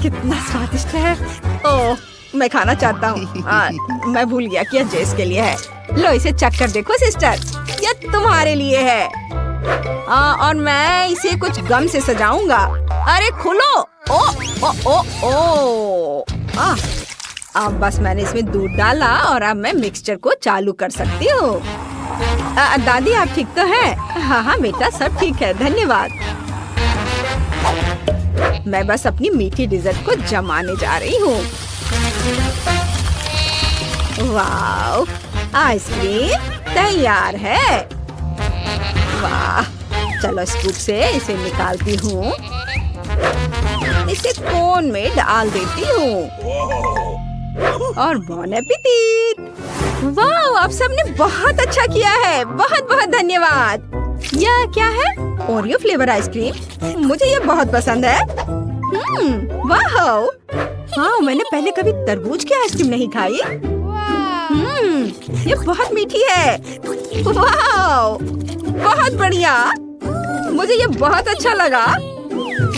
कितना स्वादिष्ट है। ओह मैं खाना चाहता हूँ। मैं भूल गया कि यह जेस के लिए है। लो इसे चख कर देखो सिस्टर, यह तुम्हारे लिए है। और मैं इसे कुछ गम से सजाऊंगा। अरे खोलो। ओ ओ ओ ओ। अब बस मैंने इसमें दूध डाला और अब मैं मिक्सचर को चालू कर सकती हूँ। दादी आप ठीक तो हैं? हाँ हाँ बेटा सब ठीक है, धन्यवाद। मैं बस अपनी मीठी डिजर्ट को जमाने जा रही हूँ। वाह आइसक्रीम तैयार है। वाह चलो स्कूप से इसे निकालती हूँ। इसे कोन में डाल देती हूँ। और बॉन एपेटिट। वाह, आप सबने बहुत अच्छा किया है, बहुत बहुत धन्यवाद। यह क्या है? ओरियो फ्लेवर आइसक्रीम, मुझे ये बहुत पसंद है। वाह, हाँ, मैंने पहले कभी तरबूज की आइसक्रीम नहीं खाई। ये बहुत मीठी है। वाह, बहुत बढ़िया, मुझे ये बहुत अच्छा लगा।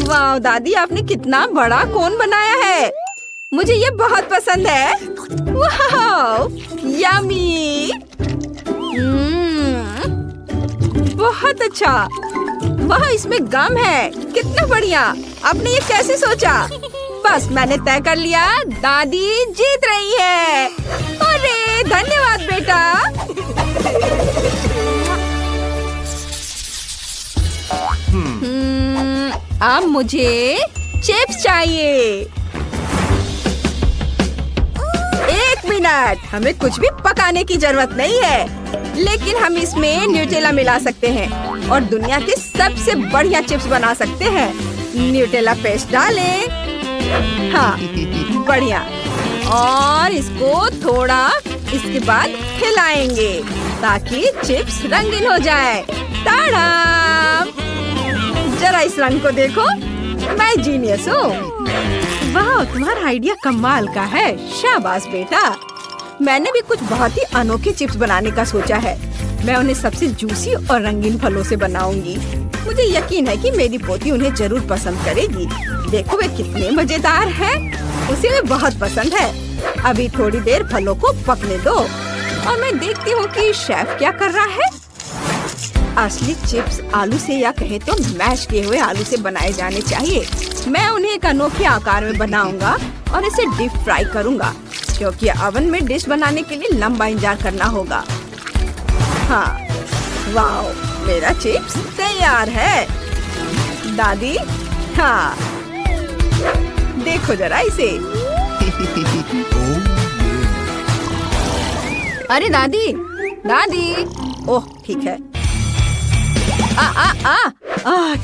वाह दादी, आपने कितना बड़ा कोन बनाया है, मुझे ये बहुत पसंद है। वाह, यम्मी, बहुत अच्छा। वाह, इसमें गम है, कितना बढ़िया। आपने ये कैसे सोचा? बस मैंने तय कर लिया, दादी जीत रही है। अरे धन्यवाद बेटा। अब मुझे चिप्स चाहिए। 1 मिनट, हमें कुछ भी पकाने की जरूरत नहीं है, लेकिन हम इसमें न्यूटेला मिला सकते हैं और दुनिया के सबसे बढ़िया चिप्स बना सकते हैं। न्यूटेला पेस्ट डालें। हाँ, बढ़िया। और इसको थोड़ा इसके बाद हिलाएंगे ताकि चिप्स रंगीन हो जाए। टाडा! जरा इस रंग को देखो, मैं जीनियस हूँ। वाह, तुम्हारा आइडिया कमाल का है, शाबाश बेटा। मैंने भी कुछ बहुत ही अनोखे चिप्स बनाने का सोचा है। मैं उन्हें सबसे जूसी और रंगीन फलों से बनाऊंगी। मुझे यकीन है कि मेरी पोती उन्हें जरूर पसंद करेगी। देखो वे कितने मजेदार हैं, उसे वे बहुत पसंद है। अभी थोड़ी देर फलों को पकने दो और मैं देखती हूँ कि शेफ क्या कर रहा है। असली चिप्स आलू से या कहे तो मैश किए हुए आलू से बनाए जाने चाहिए। मैं उन्हें एक अनोखे आकार में बनाऊंगा और इसे डीप फ्राई करूंगा, क्योंकि ओवन में डिश बनाने के लिए लंबा इंतजार करना होगा। हाँ, वाह, मेरा चिप्स तैयार है। दादी, हाँ, देखो जरा इसे। अरे दादी, दादी, ओह ठीक है।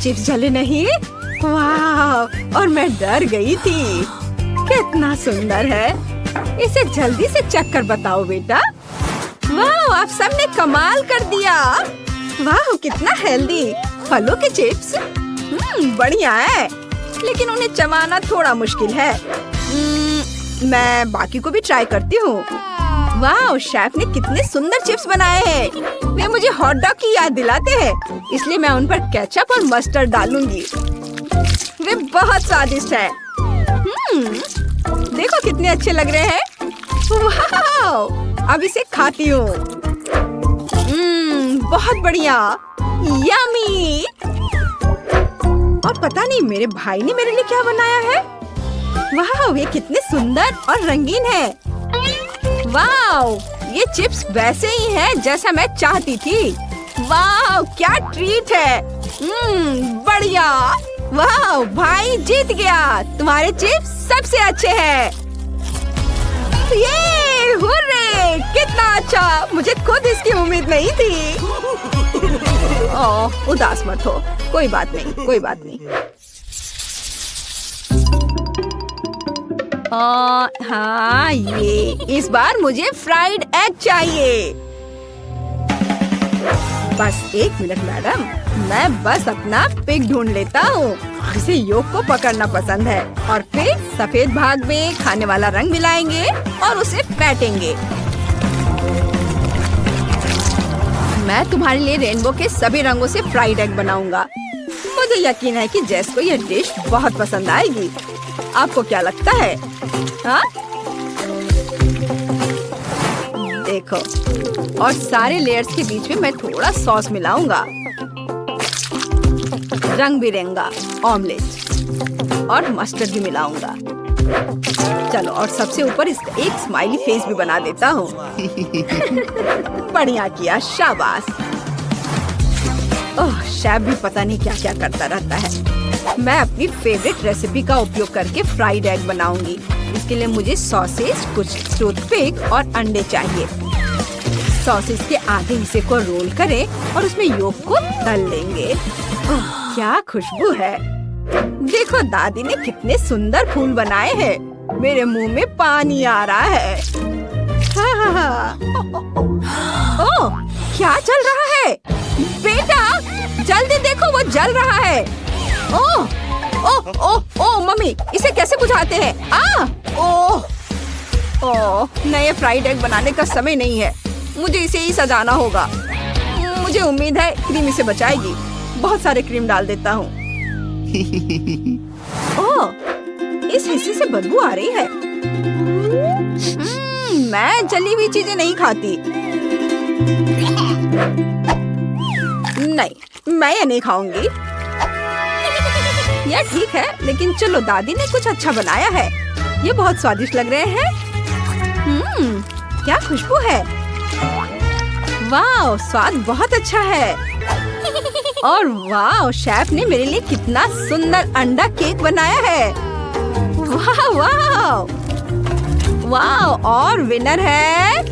चिप्स जले नहीं। वाह, और मैं डर गई थी। कितना सुंदर है, इसे जल्दी से चख कर बताओ बेटा। वाह, आप सबने कमाल कर दिया। वाह, कितना हेल्दी फलों के चिप्स। बढ़िया है, लेकिन उन्हें चबाना थोड़ा मुश्किल है। मैं बाकी को भी ट्राई करती हूँ। वाह, शेफ ने कितने सुंदर चिप्स बनाए हैं। वे मुझे हॉट डॉग की याद दिलाते हैं, इसलिए मैं उन पर केचप और मस्टर्ड डालूंगी। वे बहुत स्वादिष्ट है। देखो कितने अच्छे लग रहे हैं। वाह, अब इसे खाती हूँ। बहुत बढ़िया, यम्मी। और पता नहीं मेरे भाई ने मेरे लिए क्या बनाया है। वाह, वे कितने सुंदर और रंगीन है। वाह, ये चिप्स वैसे ही हैं जैसा मैं चाहती थी। वाह, क्या ट्रीट है। बढ़िया। वाह, भाई जीत गया, तुम्हारे चिप्स सबसे अच्छे हैं। ये हुर्रे, कितना अच्छा, मुझे खुद इसकी उम्मीद नहीं थी। ओह, उदास मत हो, कोई बात नहीं, कोई बात नहीं। हाँ, ये इस बार मुझे फ्राइड एग चाहिए। बस 1 मिनट मैडम, मैं बस अपना पिग ढूंढ लेता हूँ जिसे योक को पकड़ना पसंद है, और फिर सफेद भाग में खाने वाला रंग मिलाएंगे और उसे फेंटेंगे। मैं तुम्हारे लिए रेनबो के सभी रंगों से फ्राइड एग बनाऊंगा। मुझे यकीन है कि जेस को यह डिश बहुत पसंद आएगी। आपको क्या लगता है? हाँ? देखो, और सारे लेयर्स के बीच में मैं थोड़ा सॉस मिलाऊंगा। रंग बिरंगा ऑमलेट और मस्टर्ड भी मिलाऊंगा। चलो, और सबसे ऊपर इसका एक स्माइली फेस भी बना देता हूँ। बढ़िया किया, शाबाश। ओह, शेफ भी पता नहीं क्या क्या करता रहता है। मैं अपनी फेवरेट रेसिपी का उपयोग करके फ्राइड एग बनाऊंगी। इसके लिए मुझे सॉसेज, कुछ टूथपिक और अंडे चाहिए। सॉसेज के आधे हिस्से को रोल करें और उसमें योक को तल लेंगे। ओह, क्या खुशबू है। देखो दादी ने कितने सुंदर फूल बनाए हैं। मेरे मुंह में पानी आ रहा है। ओह, क्या चल रहा है? बेटा, जल्दी देखो, वो जल रहा है। ओह, ओह, ओह, ओह, मम्मी, इसे कैसे बुझाते हैं? ओह, ओह, नए फ्राइड एग बनाने का समय नहीं है। मुझे इसे ही सजाना होगा। मुझे उम्मीद है क्रीम इसे बचाएगी। बहुत सारे क्रीम डाल देता हूँ। ओह, इस हिस्से से बदबू आ रही है। मैं जली हुई चीजें नहीं खाती। नहीं, मैं ये नहीं खाऊंगी। यह ठीक है, लेकिन चलो, दादी ने कुछ अच्छा बनाया है। ये बहुत स्वादिष्ट लग रहे हैं। क्या खुशबू है। वाह, स्वाद बहुत अच्छा है। और वाह, शेफ ने मेरे लिए कितना सुंदर अंडा केक बनाया है। वाह वाह वाह, और विनर है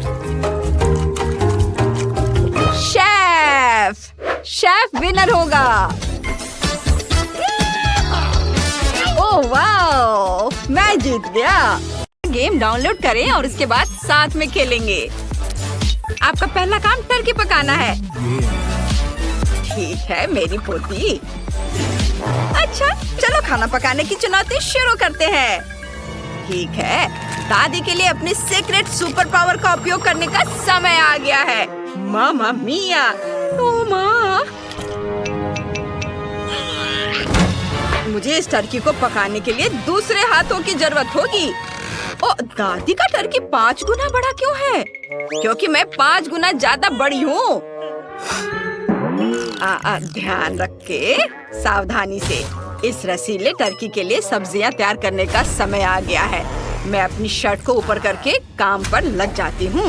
शेफ। शेफ विनर होगा। ओह वाह, मैं जीत गया। गेम डाउनलोड करें और उसके बाद साथ में खेलेंगे। आपका पहला काम टर्की पकाना है। ठीक है मेरी पोती। अच्छा, चलो खाना पकाने की चुनौती शुरू करते हैं। ठीक है, दादी के लिए अपनी सीक्रेट सुपर पावर का उपयोग करने का समय आ गया है। मामा मिया, ओ माँ, मुझे इस टर्की को पकाने के लिए दूसरे हाथों की जरूरत होगी। ओ, दादी का टर्की 5 गुना बड़ा क्यों है? क्योंकि मैं 5 गुना ज्यादा बड़ी हूँ। ध्यान रख के सावधानी से। इस रसीले टर्की के लिए सब्जियां तैयार करने का समय आ गया है। मैं अपनी शर्ट को ऊपर करके काम पर लग जाती हूँ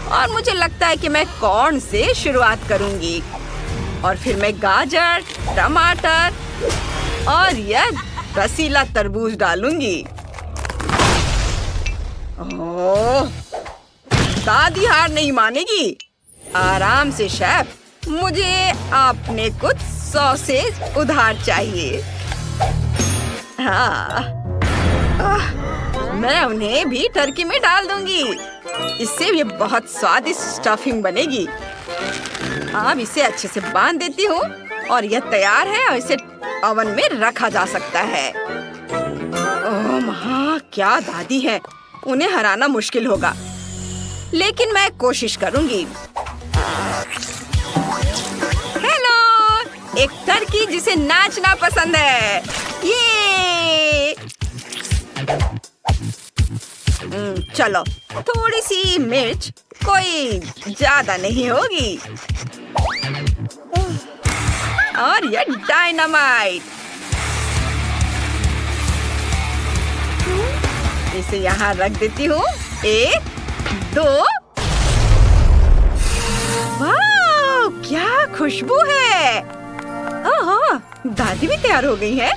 और मुझे लगता है कि मैं कॉर्न से शुरुआत करूँगी और फिर मैं गाजर, टमाटर और यह रसीला तरबूज डालूंगी। ओह, दादी हार नहीं मानेगी। आराम से शेफ, मुझे आपने कुछ सॉसेज उधार चाहिए। हाँ, मैं उन्हें भी टर्की में डाल दूंगी। इससे ये बहुत स्वादिष्ट स्टफिंग बनेगी। अब इसे अच्छे से बांध देती हूँ और यह तैयार है और इसे ओवन में रखा जा सकता है। ओह माँ, क्या दादी है। उन्हें हराना मुश्किल होगा, लेकिन मैं कोशिश करूंगी। हेलो, एक टर्की जिसे नाचना पसंद है। ये चलो, थोड़ी सी मिर्च, कोई ज्यादा नहीं होगी। और ये डायनामाइट। इसे यहाँ रख देती हूँ। 1, 2। वाह, क्या खुशबू है। ओह, दादी भी तैयार हो गई है।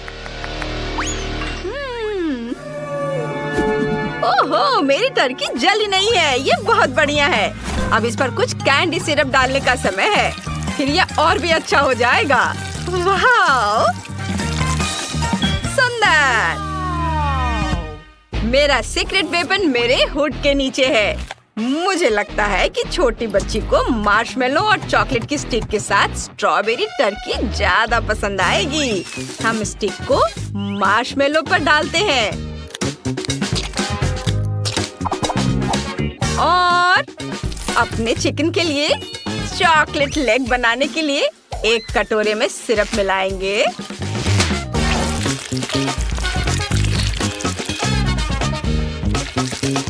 ओहो, मेरी टर्की जली नहीं है। ये बहुत बढ़िया है। अब इस पर कुछ कैंडी सिरप डालने का समय है, फिर यह और भी अच्छा हो जाएगा। वाह, सुंदर। मेरा सीक्रेट वेपन मेरे हुड के नीचे है। मुझे लगता है कि छोटी बच्ची को मार्शमेलो और चॉकलेट की स्टिक के साथ स्ट्रॉबेरी टर्की ज्यादा पसंद आएगी। हम स्टिक को मार्शमेलो पर डालते हैं और अपने चिकन के लिए चॉकलेट लेग बनाने के लिए एक कटोरे में सिरप मिलाएंगे।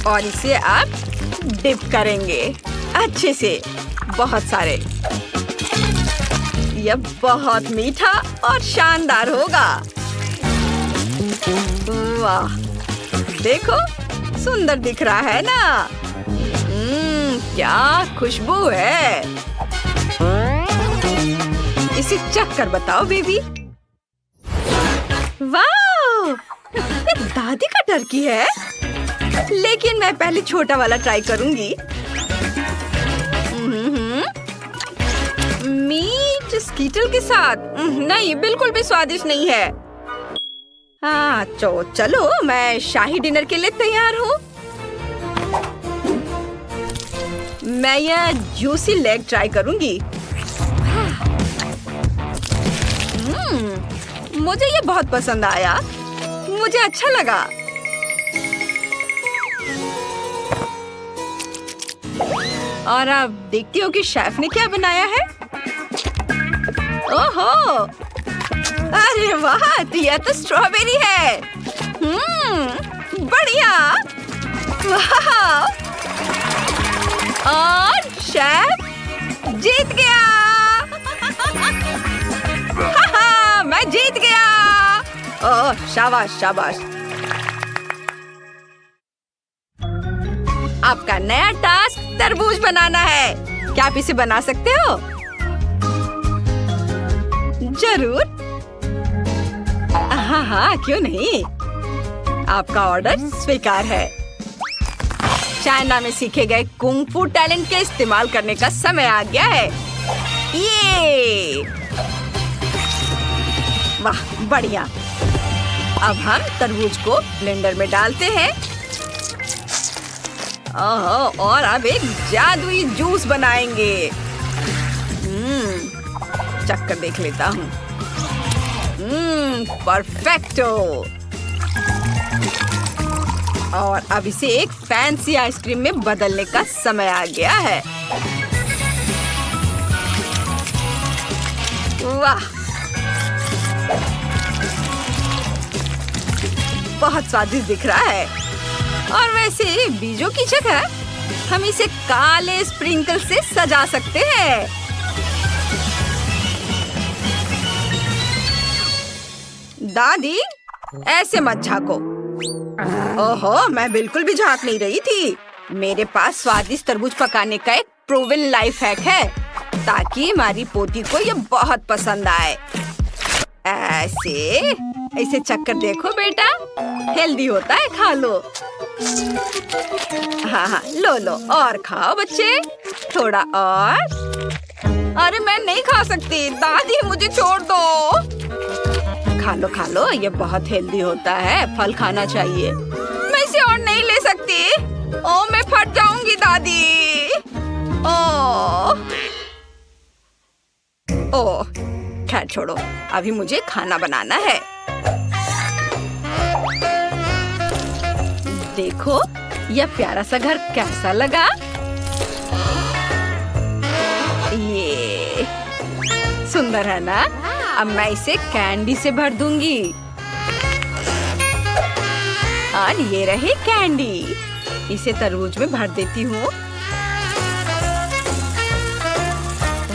और इसे आप डिप करेंगे अच्छे से, बहुत सारे। यह बहुत मीठा और शानदार होगा। वाह, देखो, सुंदर दिख रहा है ना। क्या खुशबू है। इसे चख कर बताओ बेबी। वाह, ये दादी का टर्की है, लेकिन मैं पहले छोटा वाला ट्राई करूंगी। मीट स्कीटल के साथ नहीं, बिल्कुल भी स्वादिष्ट नहीं है। हाँ तो चलो मैं शाही डिनर के लिए तैयार हूँ। मैं यह जूसी लेग ट्राई करूंगी। मुझे ये बहुत पसंद आया, मुझे अच्छा लगा। और अब देखती हो कि शेफ ने क्या बनाया है। ओहो, अरे वाह, तो यह तो स्ट्रॉबेरी है। बढ़िया। वाह, और शेफ जीत गया। मैं जीत गया। ओह, शाबाश शाबाश। आपका नया टास्क तरबूज बनाना है। क्या आप इसे बना सकते हो? जरूर। हाँ हाँ, क्यों नहीं। आपका ऑर्डर स्वीकार है। चाइना में सीखे गए कुंग फू टैलेंट के इस्तेमाल करने का समय आ गया है। ये वाह, बढ़िया। अब हम तरबूज को ब्लेंडर में डालते हैं। ओह, और अब एक जादुई जूस बनाएंगे। चक्कर देख लेता हूँ। परफेक्टो। और अब इसे एक फैंसी आइसक्रीम में बदलने का समय आ गया है। वाह, बहुत स्वादिष्ट दिख रहा है। और वैसे बीजों की जगह हम इसे काले स्प्रिंकल से सजा सकते हैं। दादी, ऐसे मत झांको। ओहो, मैं बिल्कुल भी झांक नहीं रही थी। मेरे पास स्वादिष्ट तरबूज पकाने का एक प्रूवन लाइफ हैक है, ताकि हमारी पोती को ये बहुत पसंद आए। ऐसे चक्कर देखो बेटा, हेल्दी होता है, खा लो। हाँ हाँ, लो और खाओ बच्चे, थोड़ा और। अरे मैं नहीं खा सकती दादी, मुझे छोड़ दो। खा लो, ये बहुत हेल्दी होता है, फल खाना चाहिए। मैं इसे और नहीं ले सकती। ओ, मैं फट जाऊंगी दादी। ओ, खैर छोड़ो, अभी मुझे खाना बनाना है। देखो, यह प्यारा सा घर कैसा लगा। ये सुंदर है ना? अब मैं इसे कैंडी से भर दूंगी। और ये रही कैंडी, इसे तरबूज में भर देती हूँ।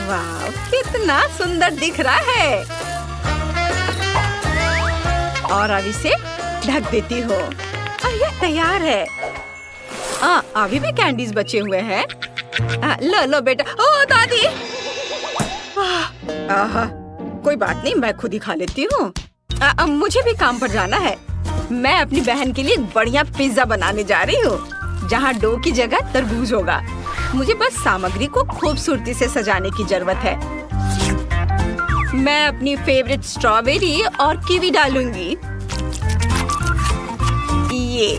वाह, कितना सुंदर दिख रहा है। और अब इसे ढक देती हूँ और यह तैयार है। अभी भी कैंडीज बचे हुए हैं। लो बेटा। ओ दादी, कोई बात नहीं, मैं खुद ही खा लेती हूँ। मुझे भी काम पर जाना है। मैं अपनी बहन के लिए बढ़िया पिज्जा बनाने जा रही हूँ, जहाँ डो की जगह तरबूज होगा। मुझे बस सामग्री को खूबसूरती से सजाने की जरूरत है। मैं अपनी फेवरेट स्ट्रॉबेरी और कीवी डालूंगी। ये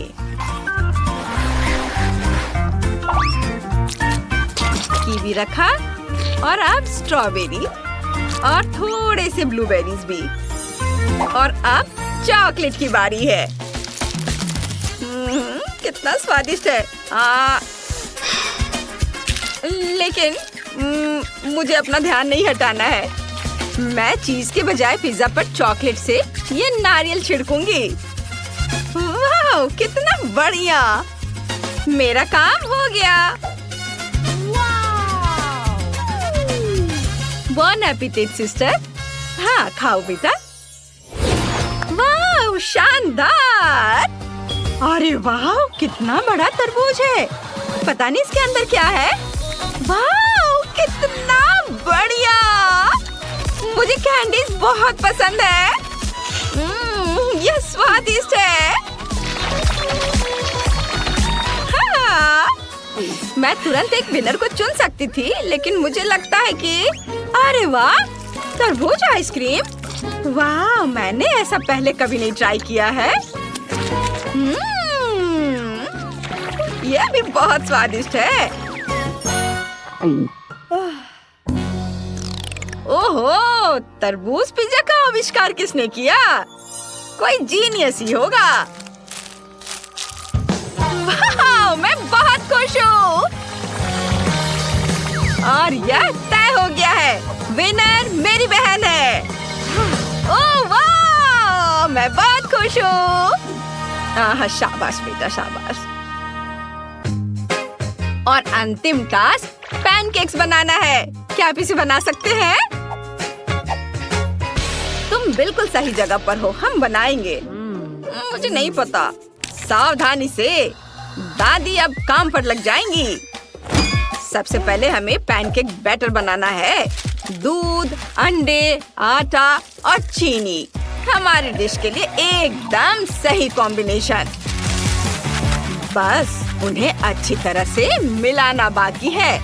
कीवी रखा, और अब स्ट्रॉबेरी और थोड़े से ब्लूबेरीज भी। और अब चॉकलेट की बारी है। कितना स्वादिष्ट है। लेकिन मुझे अपना ध्यान नहीं हटाना है। मैं चीज के बजाय पिज्जा पर चॉकलेट से ये नारियल छिड़कूंगी। वाह, कितना बढ़िया। मेरा काम हो गया। बॉन एपिटाइट सिस्टर। हाँ, खाओ बेटा। वाह, शानदार। अरे वाह, कितना बड़ा तरबूज है। पता नहीं इसके अंदर क्या है। वाह, कितना बढ़िया। मुझे कैंडीज बहुत पसंद है। यह स्वादिष्ट है। हाँ, मैं तुरंत एक विनर को चुन सकती थी, लेकिन मुझे लगता है कि अरे वाह, तरबूज आइसक्रीम। वाह, मैंने ऐसा पहले कभी नहीं ट्राई किया है। यह भी बहुत स्वादिष्ट है। ओहो, तरबूज पिज्जा का आविष्कार किसने किया? कोई जीनियस ही होगा। वाह, मैं बहुत खुश हूँ। और यह तय हो गया है, विनर मेरी बहन है। ओह वाह, मैं बहुत खुश हूँ। शाबाश बेटा, शाबाश। और अंतिम टास्क पैनकेक्स बनाना है। क्या आप इसे बना सकते हैं? तुम बिल्कुल सही जगह पर हो, हम बनाएंगे। मुझे नहीं पता। सावधानी से, दादी अब काम पर लग जाएंगी। सबसे पहले हमें पैनकेक बैटर बनाना है। दूध, अंडे, आटा और चीनी हमारी डिश के लिए एकदम सही कॉम्बिनेशन। बस उन्हें अच्छी तरह से मिलाना बाकी है।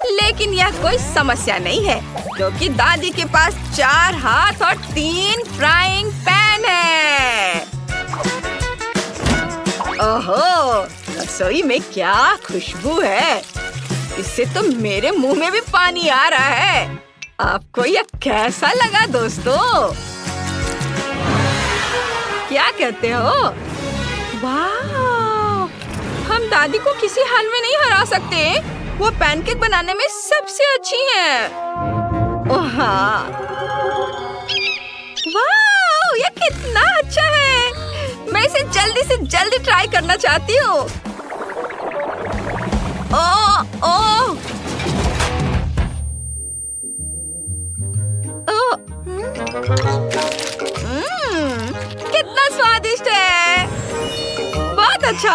लेकिन यह कोई समस्या नहीं है, क्योंकि दादी के पास 4 हाथ और 3 फ्राइंग पैन है। ओहो, रसोई में क्या खुशबू है। इससे तो मेरे मुंह में भी पानी आ रहा है। आपको यह कैसा लगा दोस्तों? क्या कहते हो? वाह, हम दादी को किसी हाल में नहीं हरा सकते। वो पैनकेक बनाने में सबसे अच्छी है। ओह हाँ। वाह, ये कितना अच्छा है। मैं इसे जल्दी से जल्दी ट्राई करना चाहती हूँ। ओह ओह ओह, कितना स्वादिष्ट है। बहुत अच्छा,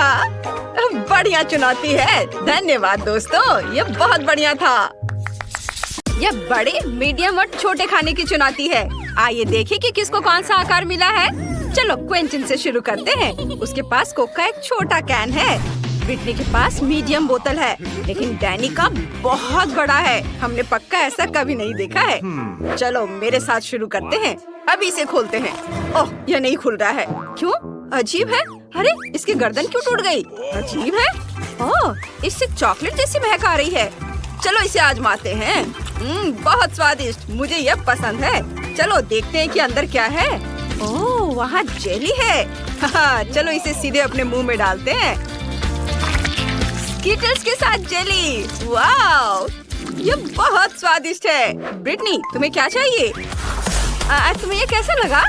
बढ़िया चुनौती है। धन्यवाद दोस्तों, ये बहुत बढ़िया था। यह बड़े, मीडियम और छोटे खाने की चुनौती है। आइए देखें कि किसको कौन सा आकार मिला है। चलो क्विंटन से शुरू करते हैं। उसके पास कोक का एक छोटा कैन है। ब्रिटनी के पास मीडियम बोतल है, लेकिन डैनी का बहुत बड़ा है। हमने पक्का ऐसा कभी नहीं देखा है। चलो मेरे साथ शुरू करते हैं। अभी इसे खोलते हैं। ओह, यह नहीं खुल रहा है। क्यों? अजीब है। अरे, इसकी गर्दन क्यों टूट गई? अजीब है। ओह, इससे चॉकलेट जैसी महक आ रही है। चलो इसे आजमाते हैं। बहुत स्वादिष्ट, मुझे यह पसंद है। चलो देखते हैं कि अंदर क्या है। ओह, वहाँ जेली है। चलो इसे सीधे अपने मुंह में डालते हैं। स्किटल्स के साथ जेली। वाह, ये बहुत स्वादिष्ट है। ब्रिटनी, तुम्हें क्या चाहिए? तुम्हें ये कैसा लगा?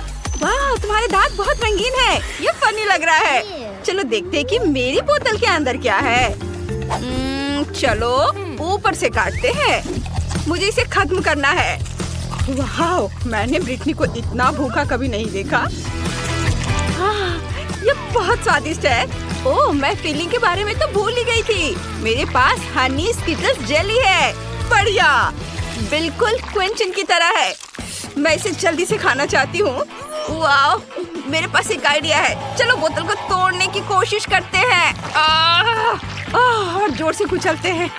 वाह, तुम्हारे दांत बहुत रंगीन है। ये फनी लग रहा है। चलो देखते हैं कि मेरी बोतल के अंदर क्या है। चलो ऊपर से काटते हैं। मुझे इसे खत्म करना है। वाह, मैंने ब्रिटनी को इतना भूखा कभी नहीं देखा। ये बहुत स्वादिष्ट है। ओह, मैं फिलिंग के बारे में तो भूल ही गई थी। मेरे पास हनी स्किटल्स जेली है। बढ़िया, बिल्कुल क्विंटन की तरह है। मैं इसे जल्दी से खाना चाहती हूँ। वाह, मेरे पास एक आइडिया है। चलो बोतल को तोड़ने की कोशिश करते हैं। और जोर से कुचलते हैं।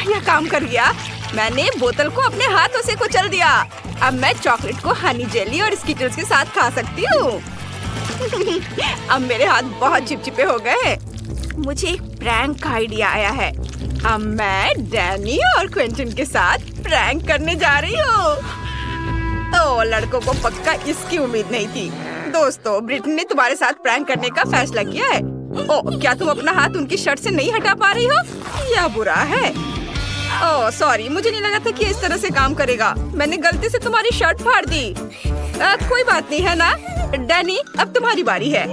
यह काम कर गया। मैंने बोतल को अपने हाथों से कुचल दिया। अब मैं चॉकलेट को हनी जेली और स्किटल्स के साथ खा सकती हूँ। अब मेरे हाथ बहुत चिपचिपे हो गए। मुझे एक प्रैंक का आइडिया आया है। अब मैं डैनी और क्विंटन के साथ प्रैंक करने जा रही हूँ। तो लड़कों को पक्का इसकी उम्मीद नहीं थी। दोस्तों, ब्रिटनी ने तुम्हारे साथ प्रैंक करने का फैसला किया है। ओह, क्या तुम अपना हाथ उनकी शर्ट से नहीं हटा पा रही हो? यह बुरा है। ओह सॉरी, मुझे नहीं लगा था कि इस तरह से काम करेगा। मैंने गलती से तुम्हारी शर्ट फाड़ दी। कोई बात नहीं है ना। डैनी, अब तुम्हारी बारी है।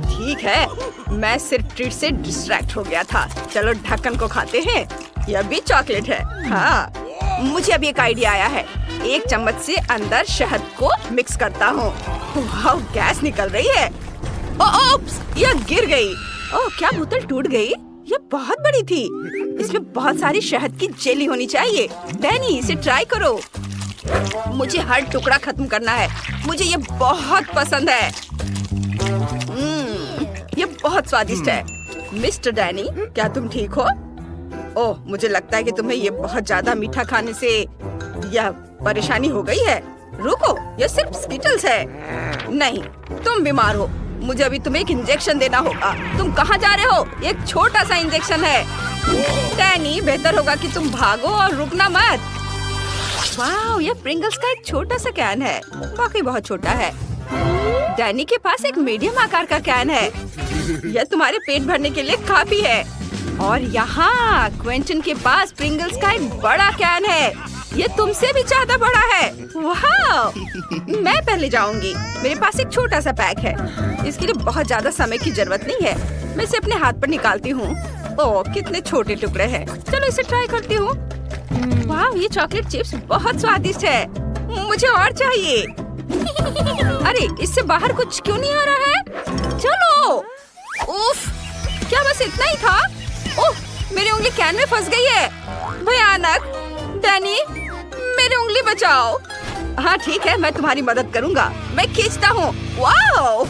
ठीक है, मैं सिर्फ ट्रीट से डिस्ट्रैक्ट हो गया था। चलो ढक्कन को खाते हैं। यह भी चॉकलेट है। हाँ, मुझे अभी एक आइडिया आया है। एक चम्मच से अंदर शहद को मिक्स करता हूँ। वाह, गैस निकल रही है। ओप्स, यह गिर गई। ओह, क्या बोतल टूट गई? यह बहुत बड़ी थी। इसमें बहुत सारी शहद की जेली होनी चाहिए। डैनी, इसे ट्राई करो। मुझे हर टुकड़ा खत्म करना है। मुझे ये बहुत पसंद है। ये बहुत स्वादिष्ट है। मिस्टर डैनी, क्या तुम ठीक हो? ओह, मुझे लगता है कि तुम्हें ये बहुत ज्यादा मीठा खाने से यह परेशानी हो गई है। रुको, ये सिर्फ स्किटल्स है। नहीं, तुम बीमार हो। मुझे अभी तुम्हें एक इंजेक्शन देना होगा। तुम कहाँ जा रहे हो? एक छोटा सा इंजेक्शन है। डैनी, बेहतर होगा कि तुम भागो और रुकना मत। वाह, ये प्रिंगल्स का एक छोटा सा कैन है, वाकई बहुत छोटा है। डैनी के पास एक मीडियम आकार का कैन है। यह तुम्हारे पेट भरने के लिए काफी है। और यहाँ क्विंटन के पास प्रिंगल्स का एक बड़ा कैन है। ये तुमसे भी ज्यादा बड़ा है। वाह! मैं पहले जाऊंगी। मेरे पास एक छोटा सा पैक है। इसके लिए बहुत ज्यादा समय की जरूरत नहीं है। मैं इसे अपने हाथ पर निकालती हूँ। ओह, कितने छोटे टुकड़े हैं। चलो इसे ट्राई करती हूँ। वाह, ये चॉकलेट चिप्स बहुत स्वादिष्ट है। मुझे और चाहिए। अरे, इससे बाहर कुछ क्यों नहीं आ रहा है? चलो। उफ, क्या बस इतना ही था? ओह, मेरी उंगली कैन में फंस गई है। भयानक। डैनी, मेरी उंगली बचाओ। हाँ ठीक है, मैं तुम्हारी मदद करूँगा। मैं खींचता हूँ। वाओ!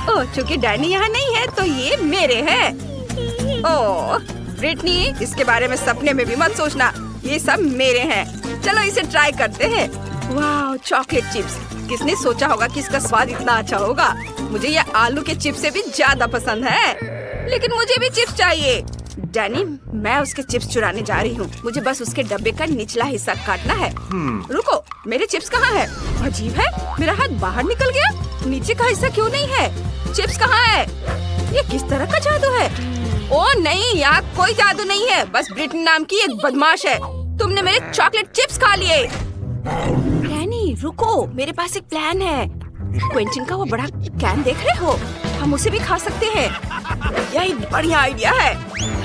ओह, चूंकि डैनी यहाँ नहीं है तो ये मेरे हैं। ओह, ब्रिटनी, इसके बारे में सपने में भी मत सोचना। ये सब मेरे हैं। चलो इसे ट्राई करते हैं। वाह, चॉकलेट चिप्स। किसने सोचा होगा कि इसका स्वाद इतना अच्छा होगा। मुझे ये आलू के चिप्स से भी ज्यादा पसंद है। लेकिन मुझे भी चिप्स चाहिए। डैनी, मैं उसके चिप्स चुराने जा रही हूँ। मुझे बस उसके डब्बे का निचला हिस्सा काटना है। रुको, मेरे चिप्स कहाँ है? अजीब है, मेरा हाथ बाहर निकल गया। नीचे का हिस्सा क्यों नहीं है? चिप्स कहाँ है? ये किस तरह का जादू है? ओह नहीं, यहाँ कोई जादू नहीं है। बस ब्रिटनी नाम की एक बदमाश है। तुमने मेरे चॉकलेट चिप्स खा लिए। डैनी, रुको, मेरे पास एक प्लान है। क्विंटन का वो बड़ा कैन देख रहे हो? हम उसे भी खा सकते हैं। यह एक बढ़िया आइडिया है।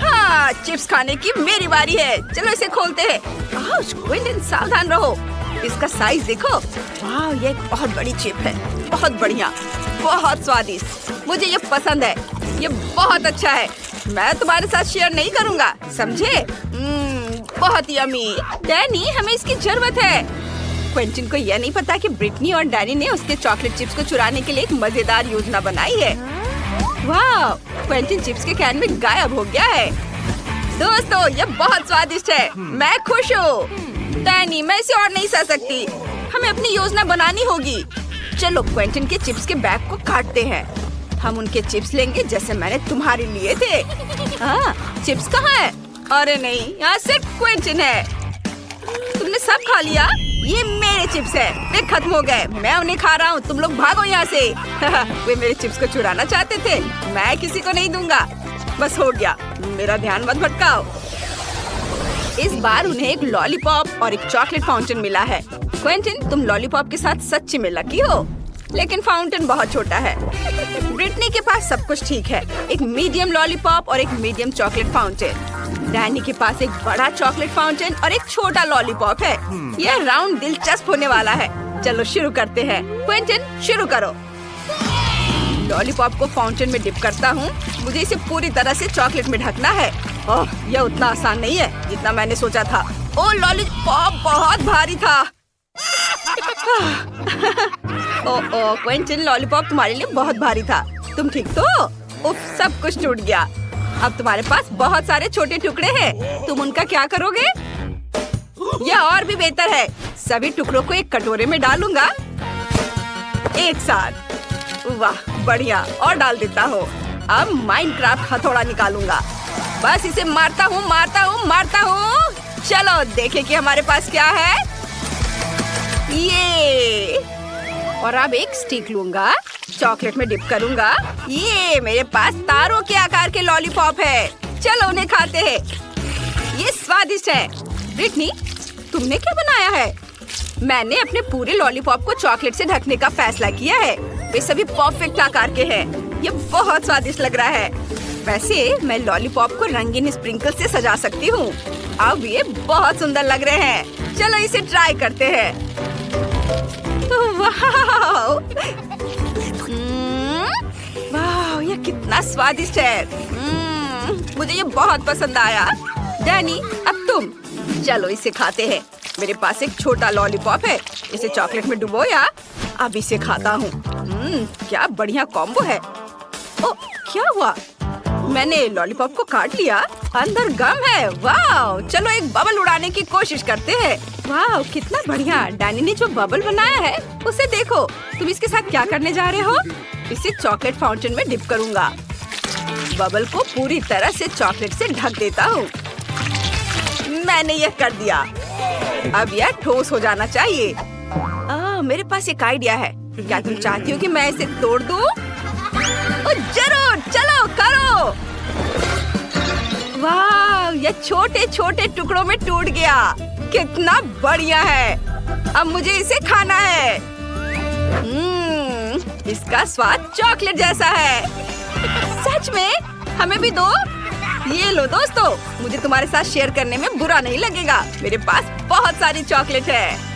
हाँ, चिप्स खाने की मेरी बारी है। चलो इसे खोलते हैं। क्विंटन, सावधान रहो। इसका साइज देखो। वाह, ये एक बहुत बड़ी चिप है। बहुत बढ़िया, बहुत स्वादिष्ट। मुझे ये पसंद है। ये बहुत अच्छा है। मैं तुम्हारे साथ शेयर नहीं करूँगा, समझे? बहुत यम्मी। डैनी, हमें इसकी जरूरत है। क्विंटन को यह नहीं पता कि ब्रिटनी और डैनी ने उसके चॉकलेट चिप्स को चुराने के लिए एक मजेदार योजना बनाई है। वाह, क्विंटन चिप्स के कैन में गायब हो गया है। दोस्तों, ये बहुत स्वादिष्ट है। मैं खुश हूँ। डैनी, मैं इसे और नहीं सह सकती। हमें अपनी योजना बनानी होगी। चलो क्विंटन के चिप्स के बैग को काटते हैं। हम उनके चिप्स लेंगे जैसे मैंने तुम्हारे लिए थे। हाँ, चिप्स कहाँ है? अरे नहीं, यहाँ सिर्फ क्विंटन है। तुमने सब खा लिया? ये मेरे चिप्स है। वे खत्म हो गए। मैं उन्हें खा रहा हूँ। तुम लोग भागो यहाँ से। वे मेरे चिप्स को चुराना चाहते थे। मैं किसी को नहीं दूंगा। बस हो गया। मेरा ध्यान मत भटकाओ। इस बार उन्हें एक लॉलीपॉप और एक चॉकलेट फाउंटेन मिला है। क्विंटन, तुम लॉलीपॉप के साथ सच्ची में लकी हो, लेकिन फाउंटेन बहुत छोटा है। ब्रिटनी के पास सब कुछ ठीक है। एक मीडियम लॉलीपॉप और एक मीडियम चॉकलेट फाउंटेन। डैनी के पास एक बड़ा चॉकलेट फाउंटेन और एक छोटा लॉलीपॉप है। यह राउंड दिलचस्प होने वाला है। चलो शुरू करते हैं। क्विंटन, शुरू करो। लॉलीपॉप को फाउंटेन में डिप करता हूँ। मुझे इसे पूरी तरह से चॉकलेट में ढकना है। ओह, यह उतना आसान नहीं है जितना मैंने सोचा था। ओह, लॉलीपॉप बहुत भारी था। ओह क्विंटन, लॉलीपॉप तुम्हारे लिए बहुत भारी था। तुम ठीक तो? उफ, सब कुछ टूट गया। अब तुम्हारे पास बहुत सारे छोटे टुकड़े हैं। तुम उनका क्या करोगे? यह और भी बेहतर है। सभी टुकड़ों को एक कटोरे में डालूंगा एक साथ। वाह, बढ़िया। और डाल देता हूँ। अब माइनक्राफ्ट हथौड़ा निकालूंगा। बस इसे मारता हूँ, मारता हूँ, मारता हूँ। चलो देखें कि हमारे पास क्या है। ये, और अब एक स्टिक लूंगा, चॉकलेट में डिप करूंगा। ये मेरे पास तारों के आकार के लॉलीपॉप है। चलो उन्हें खाते हैं। ये स्वादिष्ट है। ब्रिटनी, तुमने क्या बनाया है? मैंने अपने पूरे लॉलीपॉप को चॉकलेट से ढकने का फैसला किया है। वे सभी परफेक्ट आकार के हैं। ये बहुत स्वादिष्ट लग रहा है। वैसे मैं लॉलीपॉप को रंगीन स्प्रिंकल से सजा सकती हूँ। अब ये बहुत सुंदर लग रहे हैं। चलो इसे ट्राई करते हैं। वाह, वाह, ये कितना स्वादिष्ट है। मुझे ये बहुत पसंद आया। डैनी, अब तुम। चलो इसे खाते हैं। मेरे पास एक छोटा लॉलीपॉप है। इसे चॉकलेट में डुबोया। अब इसे खाता हूँ। क्या बढ़िया कॉम्बो है। ओह, क्या हुआ? मैंने लॉलीपॉप को काट लिया। अंदर गम है। वाह, चलो एक बबल उड़ाने की कोशिश करते हैं। वाह, कितना बढ़िया। डैनी ने जो बबल बनाया है उसे देखो। तुम इसके साथ क्या करने जा रहे हो? इसे चॉकलेट फाउंटेन में डिप करूंगा। बबल को पूरी तरह से चॉकलेट से ढक देता हूँ। मैंने यह कर दिया। अब यह ठोस हो जाना चाहिए। मेरे पास एक आइडिया है। क्या तुम चाहती हो कि मैं इसे तोड़ दूं? जरूर, चलो करो। वाह, यह छोटे छोटे टुकड़ों में टूट गया। कितना बढ़िया है। अब मुझे इसे खाना है। इसका स्वाद चॉकलेट जैसा है। सच में? हमें भी दो। ये लो दोस्तों, मुझे तुम्हारे साथ शेयर करने में बुरा नहीं लगेगा। मेरे पास बहुत सारी चॉकलेट है।